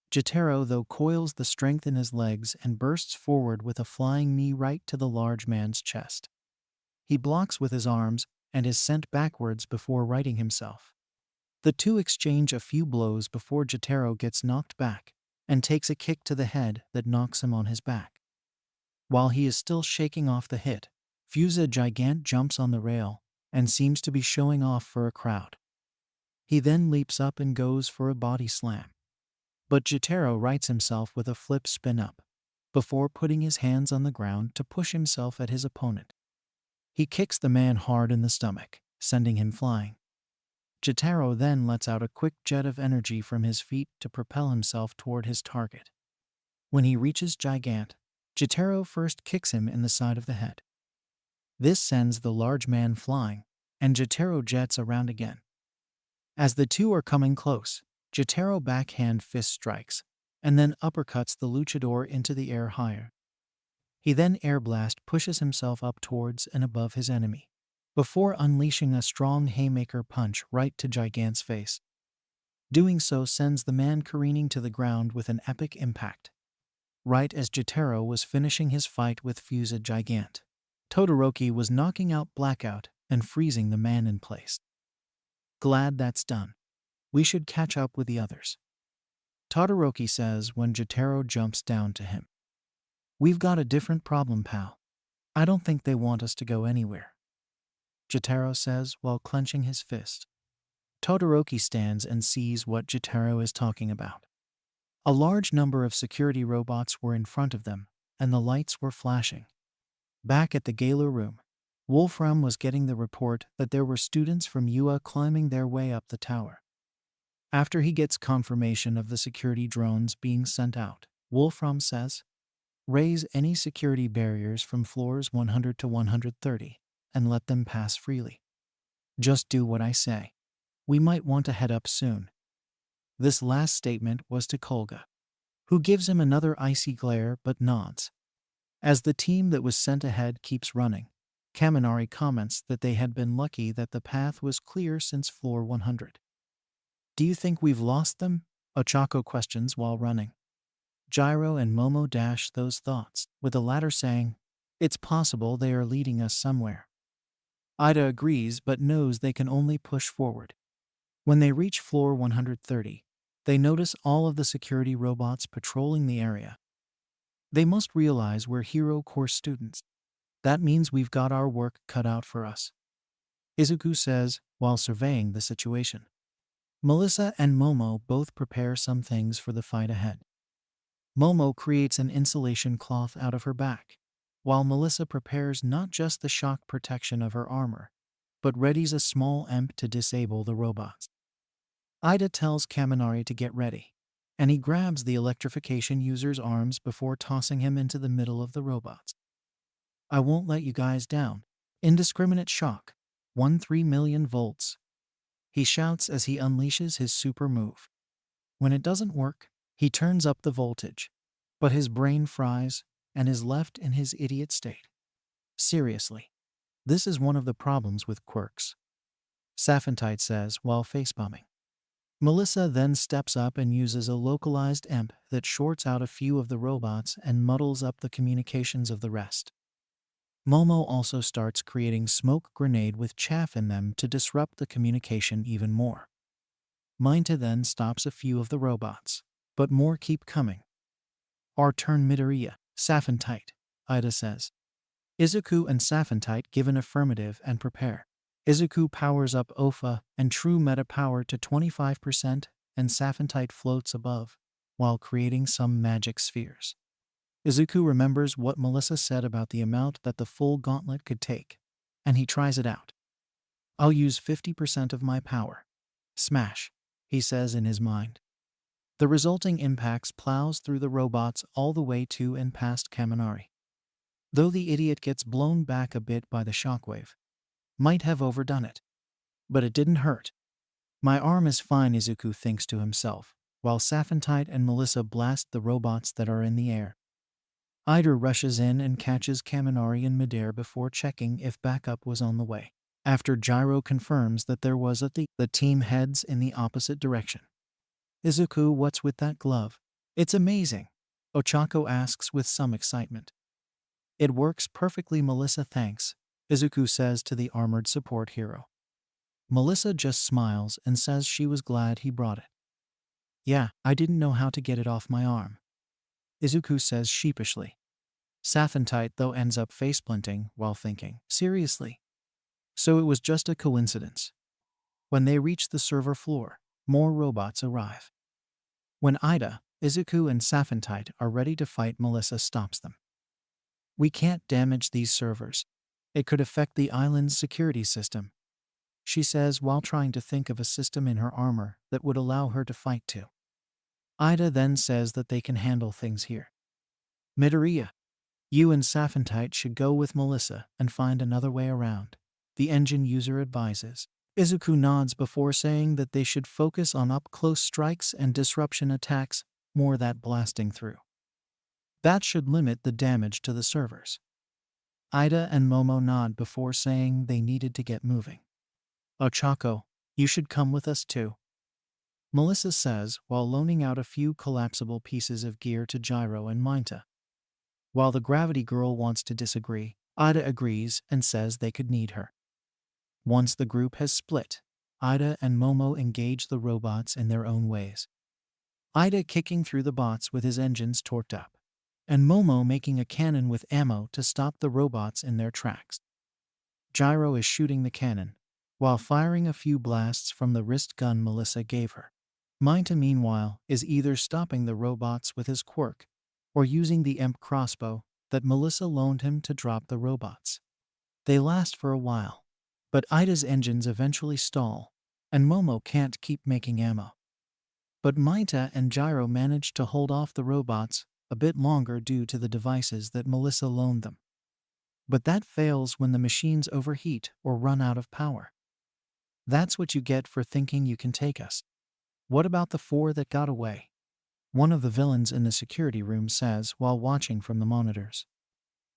Jotaro though coils the strength in his legs and bursts forward with a flying knee right to the large man's chest. He blocks with his arms and is sent backwards before righting himself. The two exchange a few blows before Jotaro gets knocked back and takes a kick to the head that knocks him on his back. While he is still shaking off the hit, Fusa Gigant jumps on the rail and seems to be showing off for a crowd. He then leaps up and goes for a body slam. But Jotaro rights himself with a flip spin up, before putting his hands on the ground to push himself at his opponent. He kicks the man hard in the stomach, sending him flying. Jotaro then lets out a quick jet of energy from his feet to propel himself toward his target. When he reaches Gigant, Jotaro first kicks him in the side of the head. This sends the large man flying, and Jotaro jets around again. As the two are coming close, Jotaro backhand fist strikes, and then uppercuts the luchador into the air higher. He then air blast pushes himself up towards and above his enemy, before unleashing a strong haymaker punch right to Gigant's face. Doing so sends the man careening to the ground with an epic impact. Right as Jotaro was finishing his fight with Fusa Gigant, Todoroki was knocking out Blackout and freezing the man in place. Glad that's done. We should catch up with the others, Todoroki says when Jotaro jumps down to him. We've got a different problem, pal. I don't think they want us to go anywhere, Jotaro says while clenching his fist. Todoroki stands and sees what Jotaro is talking about. A large number of security robots were in front of them, and the lights were flashing. Back at the gala room, Wolfram was getting the report that there were students from UA climbing their way up the tower. After he gets confirmation of the security drones being sent out, Wolfram says, "Raise any security barriers from floors 100 to 130 and let them pass freely. Just do what I say. We might want to head up soon." This last statement was to Kolga, who gives him another icy glare but nods. As the team that was sent ahead keeps running, Kaminari comments that they had been lucky that the path was clear since floor 100. "Do you think we've lost them?" Ochako questions while running. Gyro and Momo dash those thoughts, with the latter saying, "It's possible they are leading us somewhere." Ida agrees but knows they can only push forward. When they reach floor 130, they notice all of the security robots patrolling the area. They must realize we're Hero Course students. That means we've got our work cut out for us, Izuku says while surveying the situation. Melissa and Momo both prepare some things for the fight ahead. Momo creates an insulation cloth out of her back, while Melissa prepares not just the shock protection of her armor, but readies a small EMP to disable the robots. Ida tells Kaminari to get ready, and he grabs the electrification user's arms before tossing him into the middle of the robots. "I won't let you guys down. Indiscriminate shock. 13 million volts." He shouts as he unleashes his super move. When it doesn't work, he turns up the voltage, but his brain fries and is left in his idiot state. "Seriously, this is one of the problems with quirks," Saphantite says while facepalming. Melissa then steps up and uses a localized EMP that shorts out a few of the robots and muddles up the communications of the rest. Momo also starts creating smoke grenade with chaff in them to disrupt the communication even more. Minta then stops a few of the robots, but more keep coming. "Our turn, Midoriya," Saphantite, Ida says. Izuku and Saphantite give an affirmative and prepare. Izuku powers up Ofa and true meta power to 25%, and Saphantite floats above, while creating some magic spheres. Izuku remembers what Melissa said about the amount that the full gauntlet could take, and he tries it out. "I'll use 50% of my power. Smash," he says in his mind. The resulting impacts plows through the robots all the way to and past Kaminari. Though the idiot gets blown back a bit by the shockwave. Might have overdone it. But it didn't hurt. "My arm is fine," Izuku thinks to himself, while Saphantite and Melissa blast the robots that are in the air. Ida rushes in and catches Kaminari in midair before checking if backup was on the way. After Gyro confirms that there was the team heads in the opposite direction. "Izuku, what's with that glove?" "It's amazing," Ochako asks with some excitement. "It works perfectly, Melissa, thanks," Izuku says to the armored support hero. Melissa just smiles and says she was glad he brought it. "Yeah, I didn't know how to get it off my arm," Izuku says sheepishly. Saphantite though ends up faceplanting while thinking, "Seriously?" So it was just a coincidence. When they reach the server floor, more robots arrive. When Ida, Izuku, and Saphantite are ready to fight, Melissa stops them. "We can't damage these servers. It could affect the island's security system," she says while trying to think of a system in her armor that would allow her to fight too. Ida then says that they can handle things here. "Midoriya, you and Saphantite should go with Melissa and find another way around," the engine user advises. Izuku nods before saying that they should focus on up-close strikes and disruption attacks, more that blasting through. That should limit the damage to the servers. Ida and Momo nod before saying they needed to get moving. "Ochako, you should come with us too," Melissa says while loaning out a few collapsible pieces of gear to Gyro and Minta. While the Gravity Girl wants to disagree, Ida agrees and says they could need her. Once the group has split, Ida and Momo engage the robots in their own ways. Ida kicking through the bots with his engines torqued up, and Momo making a cannon with ammo to stop the robots in their tracks. Gyro is shooting the cannon, while firing a few blasts from the wrist gun Melissa gave her. Minta, meanwhile, is either stopping the robots with his quirk, or using the EMP crossbow that Melissa loaned him to drop the robots. They last for a while, but Ida's engines eventually stall, and Momo can't keep making ammo. But Maita and Gyro manage to hold off the robots a bit longer due to the devices that Melissa loaned them. But that fails when the machines overheat or run out of power. That's what you get for thinking you can take us. What about the 4 that got away? One of the villains in the security room says while watching from the monitors.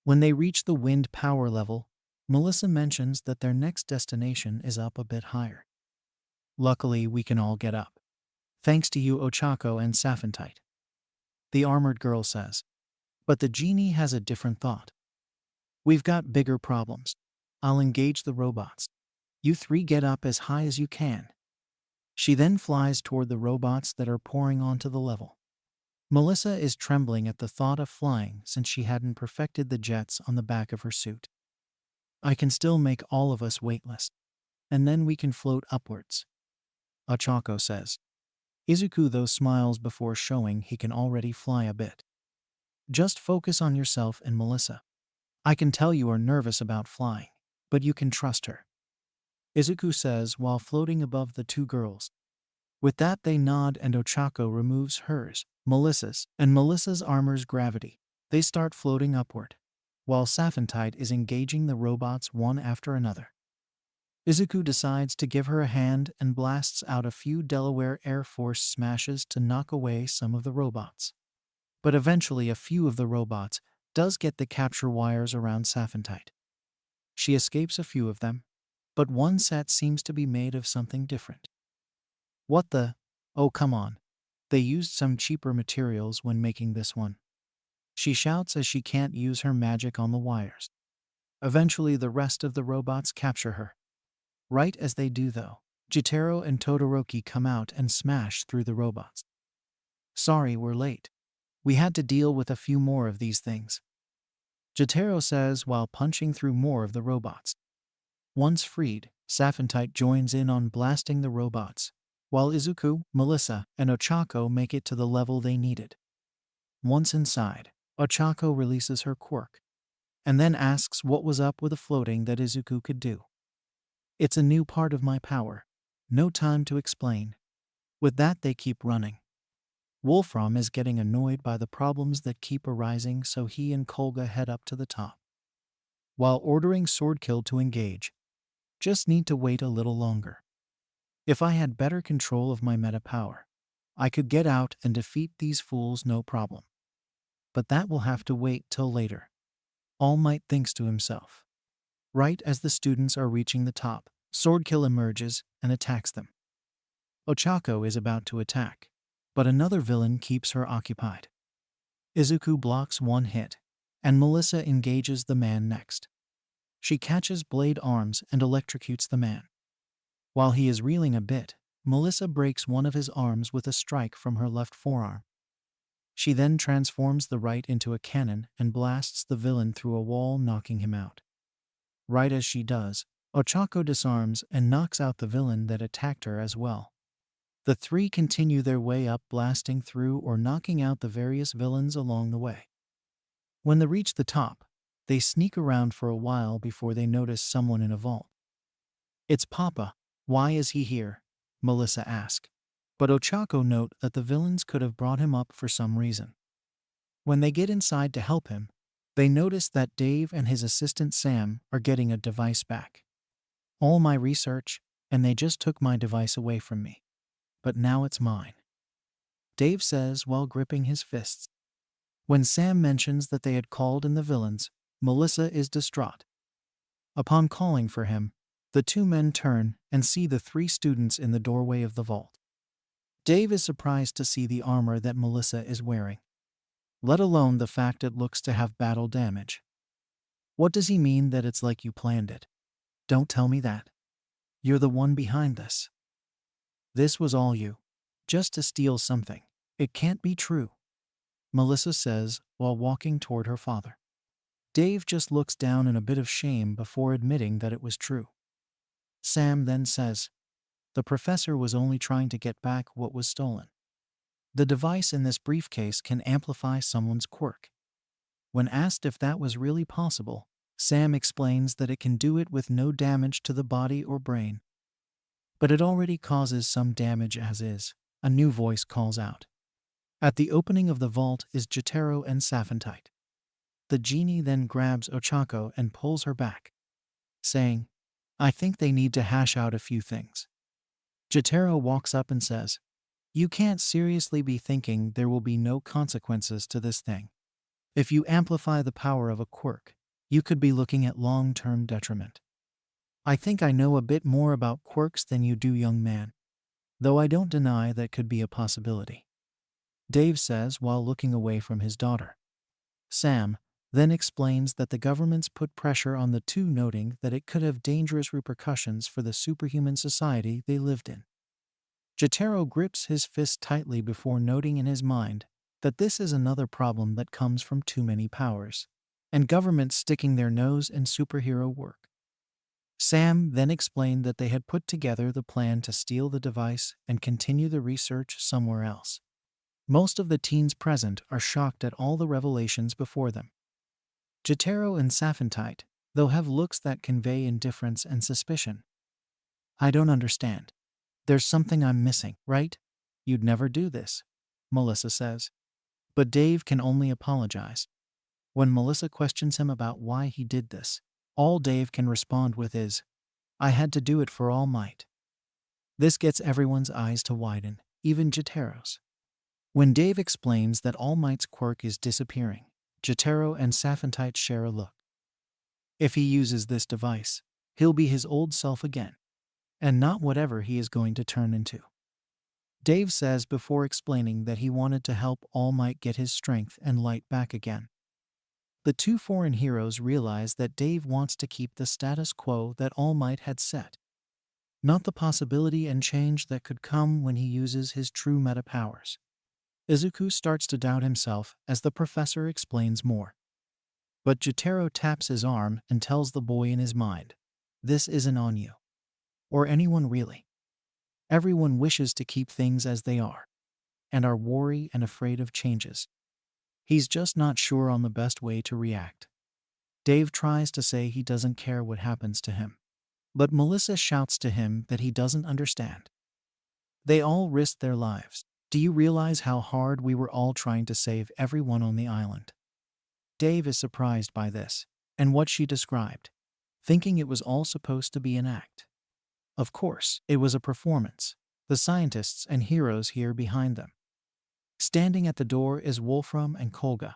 When they reach the wind power level, Melissa mentions that their next destination is up a bit higher. Luckily, we can all get up. Thanks to you, Ochako and Saphantite. The armored girl says. But the genie has a different thought. We've got bigger problems. I'll engage the robots. You 3 get up as high as you can. She then flies toward the robots that are pouring onto the level. Melissa is trembling at the thought of flying since she hadn't perfected the jets on the back of her suit. I can still make all of us weightless, and then we can float upwards, Ochako says. Izuku though smiles before showing he can already fly a bit. Just focus on yourself and Melissa. I can tell you are nervous about flying, but you can trust her, Izuku says while floating above the 2 girls. With that they nod and Ochako removes hers, Melissa's armor's gravity. They start floating upward, while Saphantite is engaging the robots one after another. Izuku decides to give her a hand and blasts out a few Delaware Air Force smashes to knock away some of the robots. But eventually a few of the robots does get the capture wires around Saphantite. She escapes a few of them, but one set seems to be made of something different. What the? Oh, come on. They used some cheaper materials when making this one. She shouts as she can't use her magic on the wires. Eventually the rest of the robots capture her. Right as they do though, Jotaro and Todoroki come out and smash through the robots. Sorry, we're late. We had to deal with a few more of these things, Jotaro says while punching through more of the robots. Once freed, Saphantite joins in on blasting the robots, while Izuku, Melissa, and Ochako make it to the level they needed. Once inside, Ochako releases her quirk, and then asks what was up with the floating that Izuku could do. It's a new part of my power. No time to explain. With that they keep running. Wolfram is getting annoyed by the problems that keep arising, so he and Kolga head up to the top. While ordering Swordkill to engage, just need to wait a little longer. If I had better control of my meta power, I could get out and defeat these fools no problem. But that will have to wait till later. All Might thinks to himself. Right as the students are reaching the top, Swordkill emerges and attacks them. Ochako is about to attack, but another villain keeps her occupied. Izuku blocks one hit, and Melissa engages the man next. She catches Blade arms and electrocutes the man. While he is reeling a bit, Melissa breaks one of his arms with a strike from her left forearm. She then transforms the right into a cannon and blasts the villain through a wall, knocking him out. Right as she does, Ochako disarms and knocks out the villain that attacked her as well. The 3 continue their way up, blasting through or knocking out the various villains along the way. When they reach the top, they sneak around for a while before they notice someone in a vault. It's Papa. Why is he here? Melissa asks. But Ochako note that the villains could have brought him up for some reason. When they get inside to help him, they notice that Dave and his assistant Sam are getting a device back. All my research, and they just took my device away from me. But now it's mine, Dave says while gripping his fists. When Sam mentions that they had called in the villains, Melissa is distraught. Upon calling for him, the 2 men turn and see the 3 students in the doorway of the vault. Dave is surprised to see the armor that Melissa is wearing, let alone the fact it looks to have battle damage. What does he mean that it's like you planned it? Don't tell me that. You're the one behind this. This was all you, just to steal something. It can't be true, Melissa says while walking toward her father. Dave just looks down in a bit of shame before admitting that it was true. Sam then says, the professor was only trying to get back what was stolen. The device in this briefcase can amplify someone's quirk. When asked if that was really possible, Sam explains that it can do it with no damage to the body or brain. But it already causes some damage as is, a new voice calls out. At the opening of the vault is Jotaro and Saphantite. The genie then grabs Ochako and pulls her back, saying, "I think they need to hash out a few things." Jotaro walks up and says, "You can't seriously be thinking there will be no consequences to this thing. If you amplify the power of a quirk, you could be looking at long-term detriment. I think I know a bit more about quirks than you do, young man, though I don't deny that could be a possibility," Dave says while looking away from his daughter. Sam then explains that the government's put pressure on the two, noting that it could have dangerous repercussions for the superhuman society they lived in. Jotaro grips his fist tightly before noting in his mind that this is another problem that comes from too many powers, and governments sticking their nose in superhero work. Sam then explained that they had put together the plan to steal the device and continue the research somewhere else. Most of the teens present are shocked at all the revelations before them. Jotaro and Saphantite, though, have looks that convey indifference and suspicion. "I don't understand. There's something I'm missing, right? You'd never do this," Melissa says. But Dave can only apologize. When Melissa questions him about why he did this, all Dave can respond with is, "I had to do it for All Might." This gets everyone's eyes to widen, even Jotaro's. When Dave explains that All Might's quirk is disappearing, Jotaro and Saphantite share a look. If he uses this device, he'll be his old self again, and not whatever he is going to turn into. Dave says before explaining that he wanted to help All Might get his strength and light back again. The two foreign heroes realize that Dave wants to keep the status quo that All Might had set, not the possibility and change that could come when he uses his true meta powers. Izuku starts to doubt himself as the professor explains more. But Jotaro taps his arm and tells the boy in his mind, "This isn't on you. Or anyone really. Everyone wishes to keep things as they are, and are wary and afraid of changes. He's just not sure on the best way to react." Dave tries to say he doesn't care what happens to him, but Melissa shouts to him that he doesn't understand. They all risked their lives. "Do you realize how hard we were all trying to save everyone on the island?" Dave is surprised by this, and what she described, thinking it was all supposed to be an act. Of course, it was a performance, the scientists and heroes here behind them. Standing at the door is Wolfram and Kolga.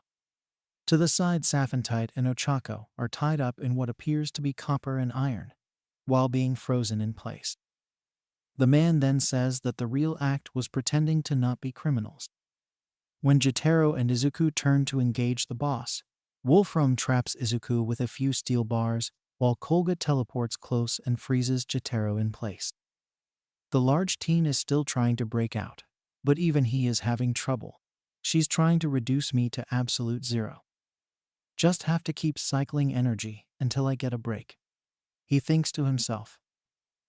To the side, Saphantite and Ochako are tied up in what appears to be copper and iron, while being frozen in place. The man then says that the real act was pretending to not be criminals. When Jotaro and Izuku turn to engage the boss, Wolfram traps Izuku with a few steel bars, while Kolga teleports close and freezes Jotaro in place. The large teen is still trying to break out, but even he is having trouble. "She's trying to reduce me to absolute zero. Just have to keep cycling energy until I get a break," he thinks to himself.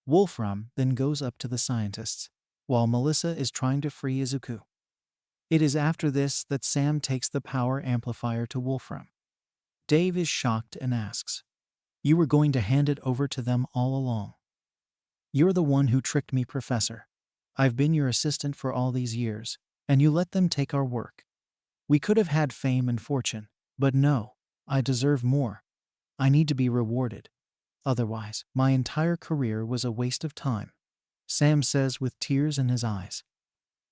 Wolfram then goes up to the scientists, while Melissa is trying to free Izuku. It is after this that Sam takes the power amplifier to Wolfram. Dave is shocked and asks, "You were going to hand it over to them all along?" "You're the one who tricked me, Professor. I've been your assistant for all these years, and you let them take our work. We could have had fame and fortune, but no, I deserve more. I need to be rewarded. Otherwise, my entire career was a waste of time," Sam says with tears in his eyes.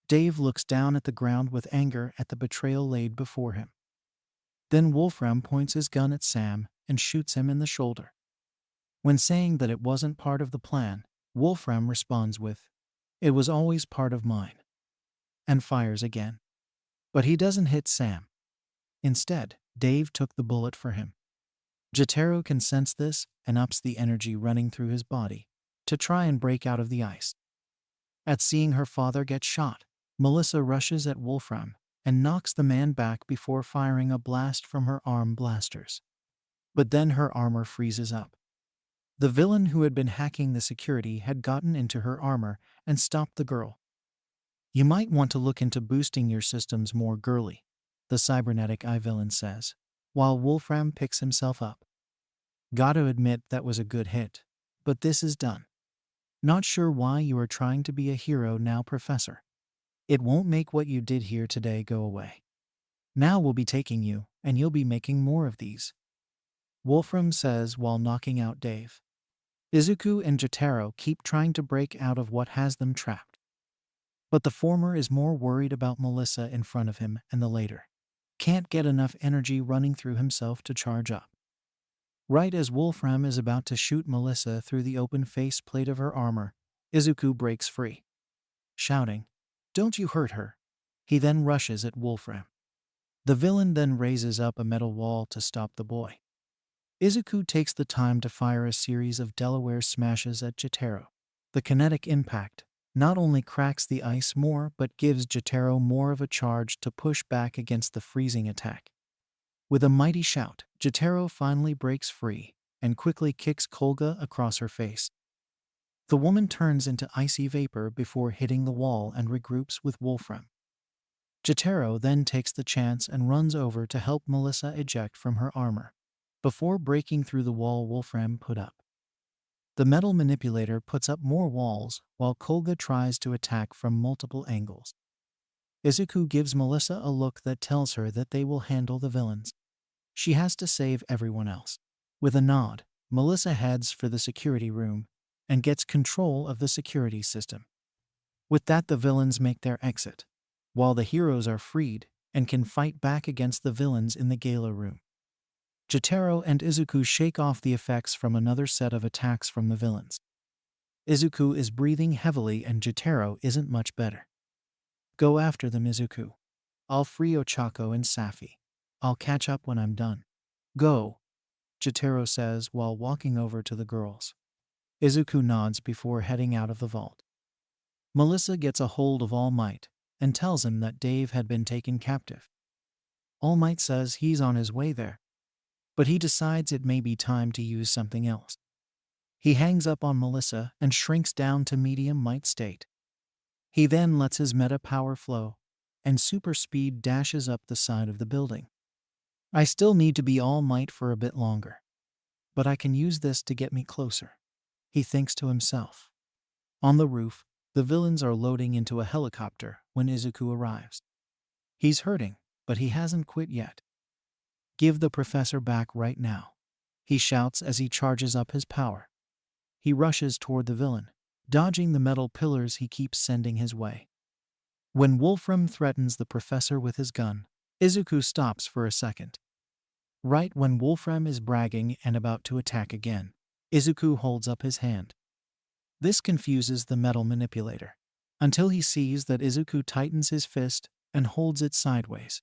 Dave looks down at the ground with anger at the betrayal laid before him. Then Wolfram points his gun at Sam and shoots him in the shoulder. When saying that it wasn't part of the plan, Wolfram responds with, "It was always part of mine," and fires again. But he doesn't hit Sam. Instead, Dave took the bullet for him. Jotaro can sense this and ups the energy running through his body to try and break out of the ice. At seeing her father get shot, Melissa rushes at Wolfram and knocks the man back before firing a blast from her arm blasters. But then her armor freezes up. The villain who had been hacking the security had gotten into her armor and stopped the girl. "You might want to look into boosting your systems more, girly," the cybernetic villain says, while Wolfram picks himself up. Gotta admit that was a good hit. But this is done. Not sure why you are trying to be a hero now, Professor. It won't make what you did here today go away. Now we'll be taking you, and you'll be making more of these. Wolfram says while knocking out Dave. Izuku and Jotaro keep trying to break out of what has them trapped. But the former is more worried about Melissa in front of him, and the latter can't get enough energy running through himself to charge up. Right as Wolfram is about to shoot Melissa through the open faceplate of her armor, Izuku breaks free, shouting, "Don't you hurt her!" He then rushes at Wolfram. The villain then raises up a metal wall to stop the boy. Izuku takes the time to fire a series of Delaware smashes at Jotaro. The kinetic impact not only cracks the ice more but gives Jotaro more of a charge to push back against the freezing attack. With a mighty shout, Jotaro finally breaks free and quickly kicks Kolga across her face. The woman turns into icy vapor before hitting the wall and regroups with Wolfram. Jotaro then takes the chance and runs over to help Melissa eject from her armor, before breaking through the wall Wolfram put up. The metal manipulator puts up more walls while Kolga tries to attack from multiple angles. Izuku gives Melissa a look that tells her that they will handle the villains. She has to save everyone else. With a nod, Melissa heads for the security room and gets control of the security system. With that, the villains make their exit, while the heroes are freed and can fight back against the villains in the gala room. Jotaro and Izuku shake off the effects from another set of attacks from the villains. Izuku is breathing heavily and Jotaro isn't much better. Go after them, Izuku. I'll free Ochako and Safi. I'll catch up when I'm done. Go, Jotaro says while walking over to the girls. Izuku nods before heading out of the vault. Melissa gets a hold of All Might and tells him that Dave had been taken captive. All Might says he's on his way there, but he decides it may be time to use something else. He hangs up on Melissa and shrinks down to medium might state. He then lets his meta power flow, and super speed dashes up the side of the building. I still need to be All Might for a bit longer, but I can use this to get me closer, he thinks to himself. On the roof, the villains are loading into a helicopter when Izuku arrives. He's hurting, but he hasn't quit yet. Give the professor back right now, he shouts as he charges up his power. He rushes toward the villain, dodging the metal pillars he keeps sending his way. When Wolfram threatens the professor with his gun, Izuku stops for a second. Right when Wolfram is bragging and about to attack again, Izuku holds up his hand. This confuses the metal manipulator, until he sees that Izuku tightens his fist and holds it sideways.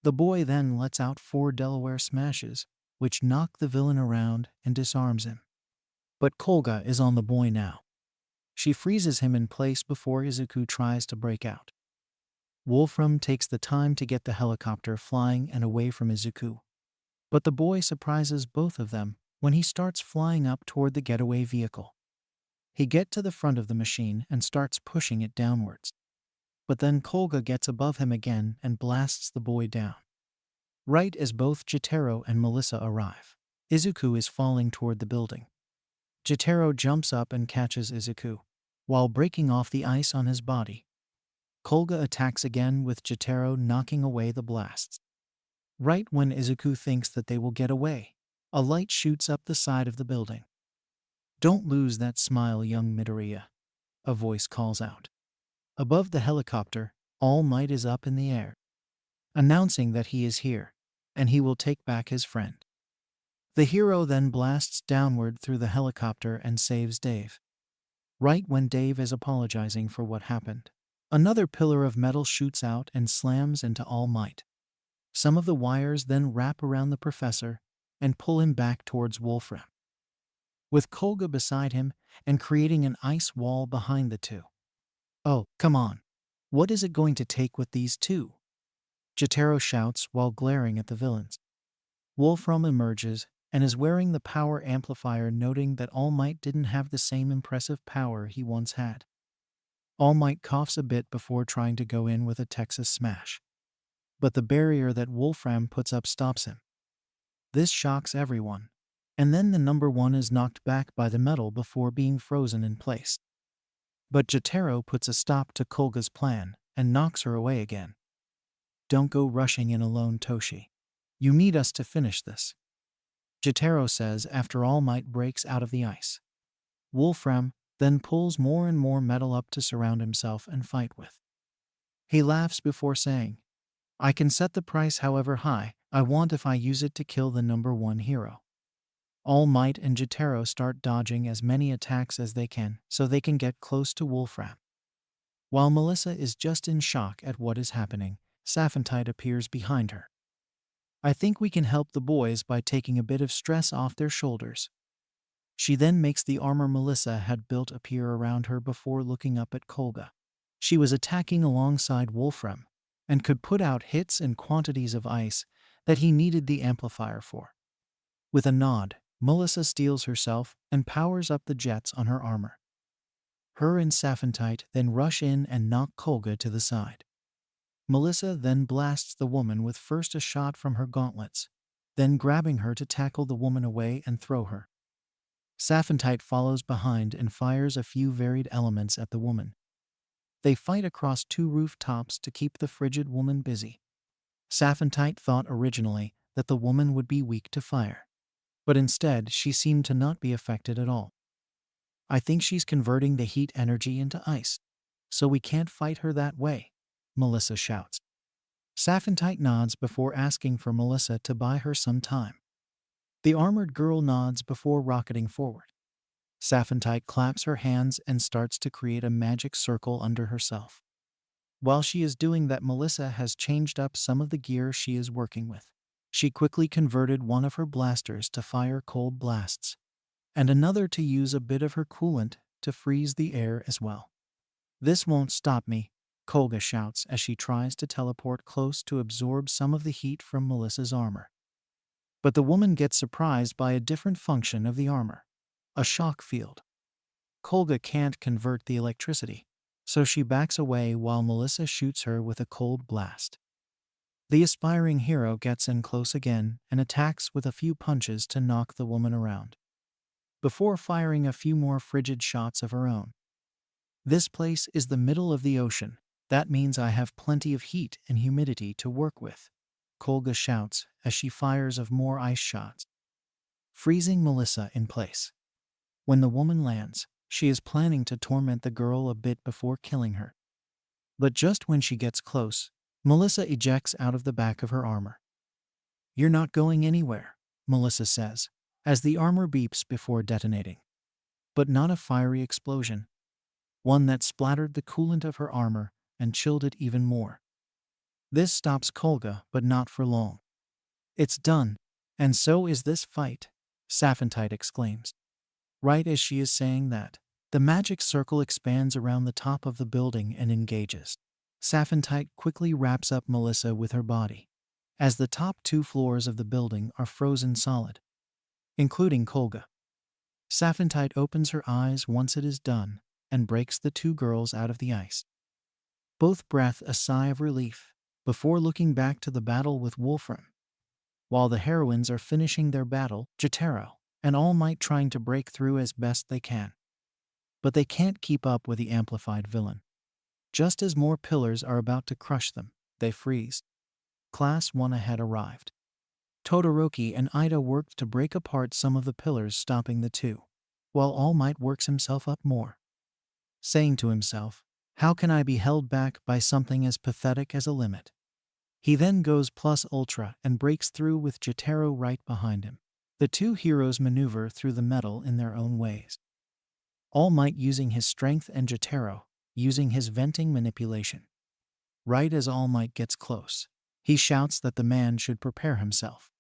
The boy then lets out 4 Delaware smashes, which knock the villain around and disarms him. But Kolga is on the boy now. She freezes him in place before Izuku tries to break out. Wolfram takes the time to get the helicopter flying and away from Izuku, but the boy surprises both of them when he starts flying up toward the getaway vehicle. He gets to the front of the machine and starts pushing it downwards. But then Kolga gets above him again and blasts the boy down. Right as both Jotaro and Melissa arrive, Izuku is falling toward the building. Jotaro jumps up and catches Izuku, while breaking off the ice on his body. Kolga attacks again with Jotaro knocking away the blasts. Right when Izuku thinks that they will get away, a light shoots up the side of the building. Don't lose that smile, young Midoriya, a voice calls out. Above the helicopter, All Might is up in the air, announcing that he is here, and he will take back his friend. The hero then blasts downward through the helicopter and saves Dave. Right when Dave is apologizing for what happened, another pillar of metal shoots out and slams into All Might. Some of the wires then wrap around the professor and pull him back towards Wolfram, with Kolga beside him and creating an ice wall behind the two. Oh, come on. What is it going to take with these two? Jotaro shouts while glaring at the villains. Wolfram emerges and is wearing the power amplifier, noting that All Might didn't have the same impressive power he once had. All Might coughs a bit before trying to go in with a Texas smash, but the barrier that Wolfram puts up stops him. This shocks everyone. And then the number one is knocked back by the metal before being frozen in place. But Jotaro puts a stop to Koga's plan and knocks her away again. Don't go rushing in alone, Toshi. You need us to finish this, Jotaro says after All Might breaks out of the ice. Wolfram then pulls more and more metal up to surround himself and fight with. He laughs before saying, I can set the price however high I want if I use it to kill the number one hero. All Might and Jotaro start dodging as many attacks as they can so they can get close to Wolfram. While Melissa is just in shock at what is happening, Saphentite appears behind her. I think we can help the boys by taking a bit of stress off their shoulders. She then makes the armor Melissa had built appear around her before looking up at Koga. She was attacking alongside Wolfram and could put out hits and quantities of ice that he needed the amplifier for. With a nod, Melissa steels herself and powers up the jets on her armor. Her and Saphentite then rush in and knock Koga to the side. Melissa then blasts the woman with first a shot from her gauntlets, then grabbing her to tackle the woman away and throw her. Saphentite follows behind and fires a few varied elements at the woman. They fight across two rooftops to keep the frigid woman busy. Saphentite thought originally that the woman would be weak to fire, but instead she seemed to not be affected at all. I think she's converting the heat energy into ice, so we can't fight her that way, Melissa shouts. Saphentite nods before asking for Melissa to buy her some time. The armored girl nods before rocketing forward. Saphentite claps her hands and starts to create a magic circle under herself. While she is doing that, Melissa has changed up some of the gear she is working with. She quickly converted one of her blasters to fire cold blasts, and another to use a bit of her coolant to freeze the air as well. This won't stop me, Koga shouts as she tries to teleport close to absorb some of the heat from Melissa's armor. But the woman gets surprised by a different function of the armor, a shock field. Koga can't convert the electricity, so she backs away while Melissa shoots her with a cold blast. The aspiring hero gets in close again and attacks with a few punches to knock the woman around, before firing a few more frigid shots of her own. This place is the middle of the ocean. That means I have plenty of heat and humidity to work with, Koga shouts as she fires of more ice shots, freezing Melissa in place. When the woman lands, she is planning to torment the girl a bit before killing her. But just when she gets close, Melissa ejects out of the back of her armor. You're not going anywhere, Melissa says, as the armor beeps before detonating. But not a fiery explosion. One that splattered the coolant of her armor and chilled it even more. This stops Koga, but not for long. It's done, and so is this fight, Saphentite exclaims. Right as she is saying that, the magic circle expands around the top of the building and engages. Saphentite quickly wraps up Melissa with her body, as the top two floors of the building are frozen solid, including Koga. Saphentite opens her eyes once it is done and breaks the two girls out of the ice. Both breathe a sigh of relief before looking back to the battle with Wolfram. While the heroines are finishing their battle, Jotaro and All Might trying to break through as best they can. But they can't keep up with the amplified villain. Just as more pillars are about to crush them, they freeze. Class 1 had arrived. Todoroki and Ida worked to break apart some of the pillars, stopping the two, while All Might works himself up more, saying to himself, how can I be held back by something as pathetic as a limit? He then goes plus ultra and breaks through with Jotaro right behind him. The two heroes maneuver through the metal in their own ways. All Might using his strength and Jotaro using his venting manipulation. Right as All Might gets close, he shouts that the man should prepare himself.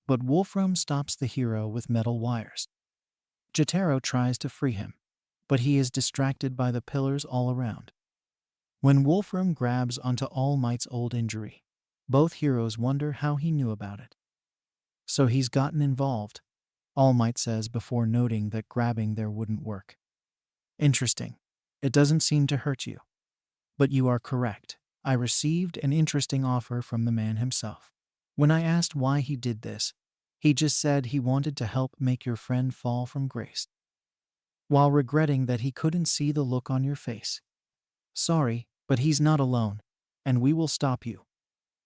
But Wolfram stops the hero with metal wires. Jotaro tries to free him, but he is distracted by the pillars all around. When Wolfram grabs onto All Might's old injury, both heroes wonder how he knew about it. So he's gotten involved, All Might says before noting that grabbing there wouldn't work. Interesting. It doesn't seem to hurt you. But you are correct. I received an interesting offer from the man himself. When I asked why he did this, He just said he wanted to help make your friend fall from grace, while regretting that he couldn't see the look on your face. Sorry, but he's not alone, and we will stop you.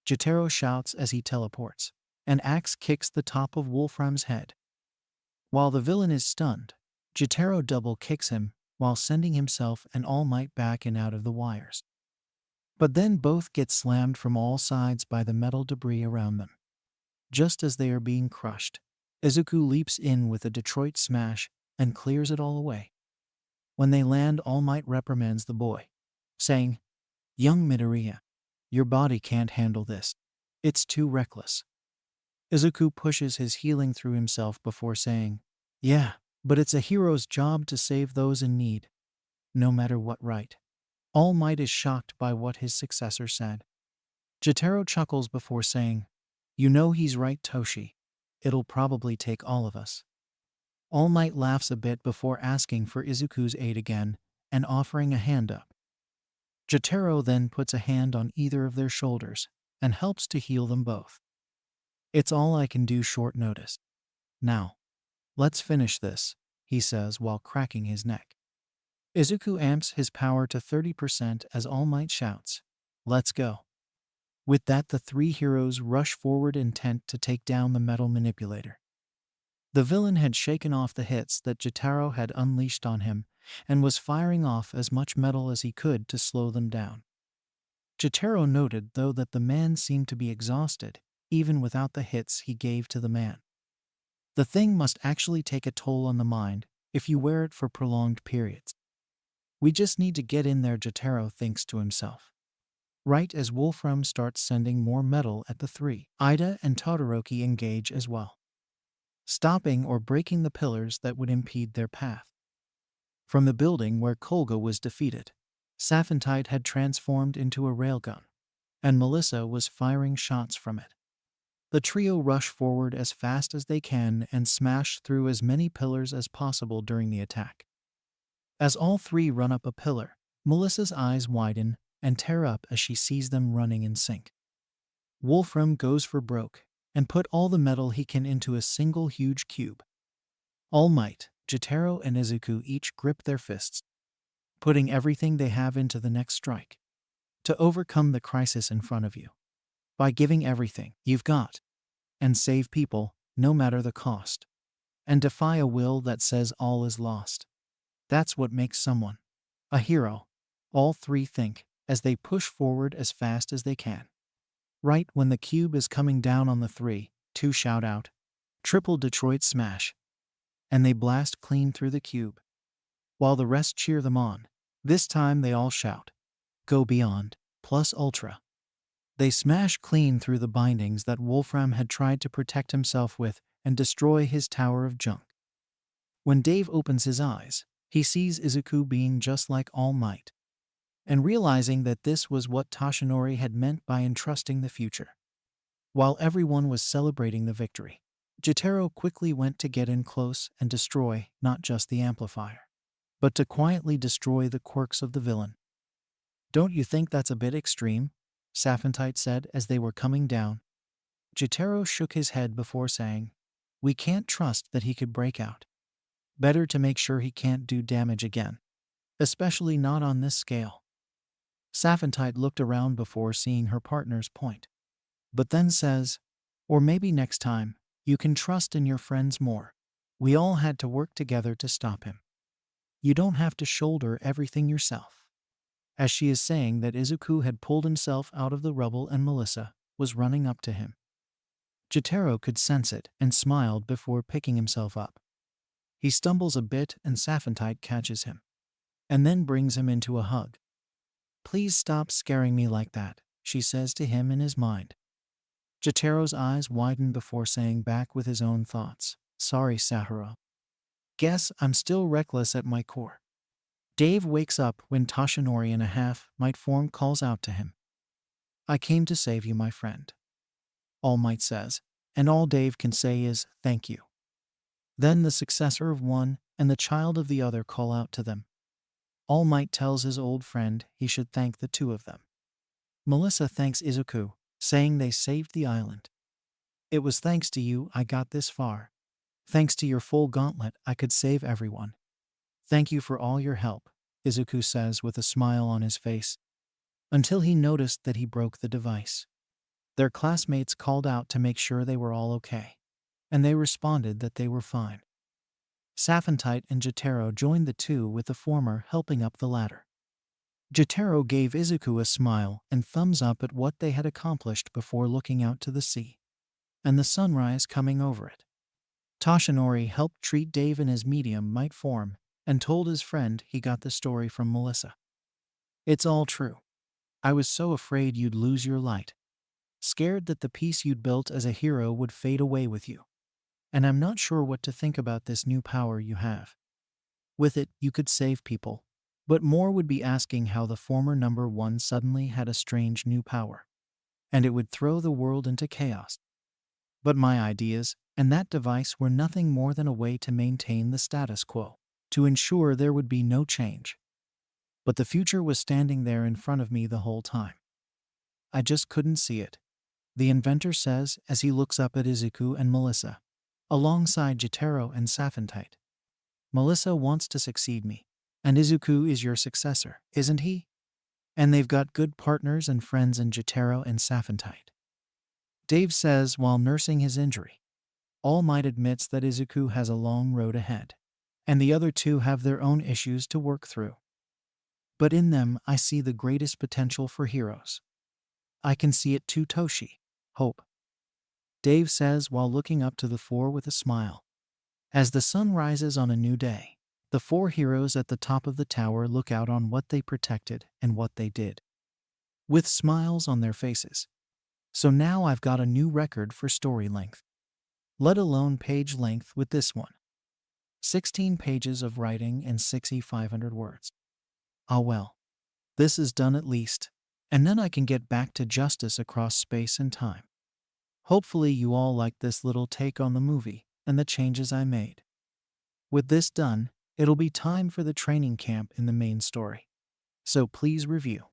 Jotaro shouts as he teleports. An axe kicks the top of Wolfram's head. While the villain is stunned, Jotaro double kicks him while sending himself and All Might back and out of the wires. But then both get slammed from all sides by the metal debris around them. Just as they are being crushed, Izuku leaps in with a Detroit smash and clears it all away. When they land, All Might reprimands the boy, saying, "Young Midoriya, your body can't handle this. It's too reckless." Izuku pushes his healing through himself before saying, "Yeah, but it's a hero's job to save those in need, no matter what, right?" All Might is shocked by what his successor said. Jotaro chuckles before saying, "You know he's right, Toshi. It'll probably take all of us." All Might laughs a bit before asking for Izuku's aid again and offering a hand up. Jotaro then puts a hand on either of their shoulders and helps to heal them both. "It's all I can do short notice. Now, let's finish this," he says while cracking his neck. Izuku amps his power to 30% as All Might shouts, "Let's go." With that, the three heroes rush forward intent to take down the metal manipulator. The villain had shaken off the hits that Jotaro had unleashed on him and was firing off as much metal as he could to slow them down. Jotaro noted, though, that the man seemed to be exhausted, even without the hits he gave to the man. The thing must actually take a toll on the mind if you wear it for prolonged periods. "We just need to get in there," Jotaro thinks to himself. Right as Wolfram starts sending more metal at the three, Ida and Todoroki engage as well, stopping or breaking the pillars that would impede their path. From the building where Kolga was defeated, Saphantite had transformed into a railgun, and Melissa was firing shots from it. The trio rush forward as fast as they can and smash through as many pillars as possible during the attack. As all three run up a pillar, Melissa's eyes widen and tear up as she sees them running in sync. Wolfram goes for broke and put all the metal he can into a single huge cube. All Might, Jotaro, and Izuku each grip their fists, putting everything they have into the next strike to overcome the crisis in front of you. By giving everything you've got and save people, no matter the cost, and defy a will that says all is lost. That's what makes someone a hero, all three think as they push forward as fast as they can. Right when the cube is coming down on the three, two shout out, "Triple Detroit Smash," and they blast clean through the cube. While the rest cheer them on, this time they all shout, "Go Beyond, plus Ultra." They smash clean through the bindings that Wolfram had tried to protect himself with and destroy his tower of junk. When Dave opens his eyes, he sees Izuku being just like All Might, and realizing that this was what Toshinori had meant by entrusting the future. While everyone was celebrating the victory, Jotaro quickly went to get in close and destroy not just the amplifier, but to quietly destroy the quirks of the villain. "Don't you think that's a bit extreme?" Saphantite said as they were coming down. Jotaro shook his head before saying, "We can't trust that he could break out. Better to make sure he can't do damage again, especially not on this scale." Saphantite looked around before seeing her partner's point, but then says, "Or maybe next time, you can trust in your friends more. We all had to work together to stop him. You don't have to shoulder everything yourself." As she is saying that, Izuku had pulled himself out of the rubble and Melissa was running up to him. Jotaro could sense it and smiled before picking himself up. He stumbles a bit and Saphantite catches him, and then brings him into a hug. "Please stop scaring me like that," she says to him in his mind. Jotaro's eyes widen before saying back with his own thoughts, "Sorry, Sahara. Guess I'm still reckless at my core." Dave wakes up when Toshinori in a half-Might form calls out to him. "I came to save you, my friend," All Might says, and all Dave can say is, "Thank you." Then the successor of one and the child of the other call out to them. All Might tells his old friend he should thank the two of them. Melissa thanks Izuku, saying they saved the island. It was thanks to you I got this far. Thanks to your full gauntlet, I could save everyone. Thank you for all your help, Izuku says with a smile on his face, until he noticed that he broke the device. Their classmates called out to make sure they were all okay, and they responded that they were fine. Saphentite and Jotaro joined the two, with the former helping up the ladder. Jotaro gave Izuku a smile and thumbs up at what they had accomplished before looking out to the sea and the sunrise coming over it. Toshinori helped treat Dave in his medium might form and told his friend he got the story from Melissa. It's all true. I was so afraid you'd lose your light. Scared that the piece you'd built as a hero would fade away with you. And I'm not sure what to think about this new power you have. With it, you could save people, but more would be asking how the former number one suddenly had a strange new power. And it would throw the world into chaos. But my ideas and that device were nothing more than a way to maintain the status quo, to ensure there would be no change. But the future was standing there in front of me the whole time. I just couldn't see it, the inventor says as he looks up at Izuku and Melissa, alongside Jotaro and Saphentite. Melissa wants to succeed me, and Izuku is your successor, isn't he? And they've got good partners and friends in Jotaro and Saphentite. Dave says while nursing his injury. All Might admits that Izuku has a long road ahead, and the other two have their own issues to work through. But in them, I see the greatest potential for heroes. I can see it too, Toshi. Hope. Dave says while looking up to the four with a smile. As the sun rises on a new day, the four heroes at the top of the tower look out on what they protected and what they did, with smiles on their faces. So now I've got a new record for story length, let alone page length with this one. 16 pages of writing and 6,500 words. Ah well, this is done at least, and then I can get back to justice across space and time. Hopefully you all liked this little take on the movie and the changes I made. With this done, it'll be time for the training camp in the main story. So please review.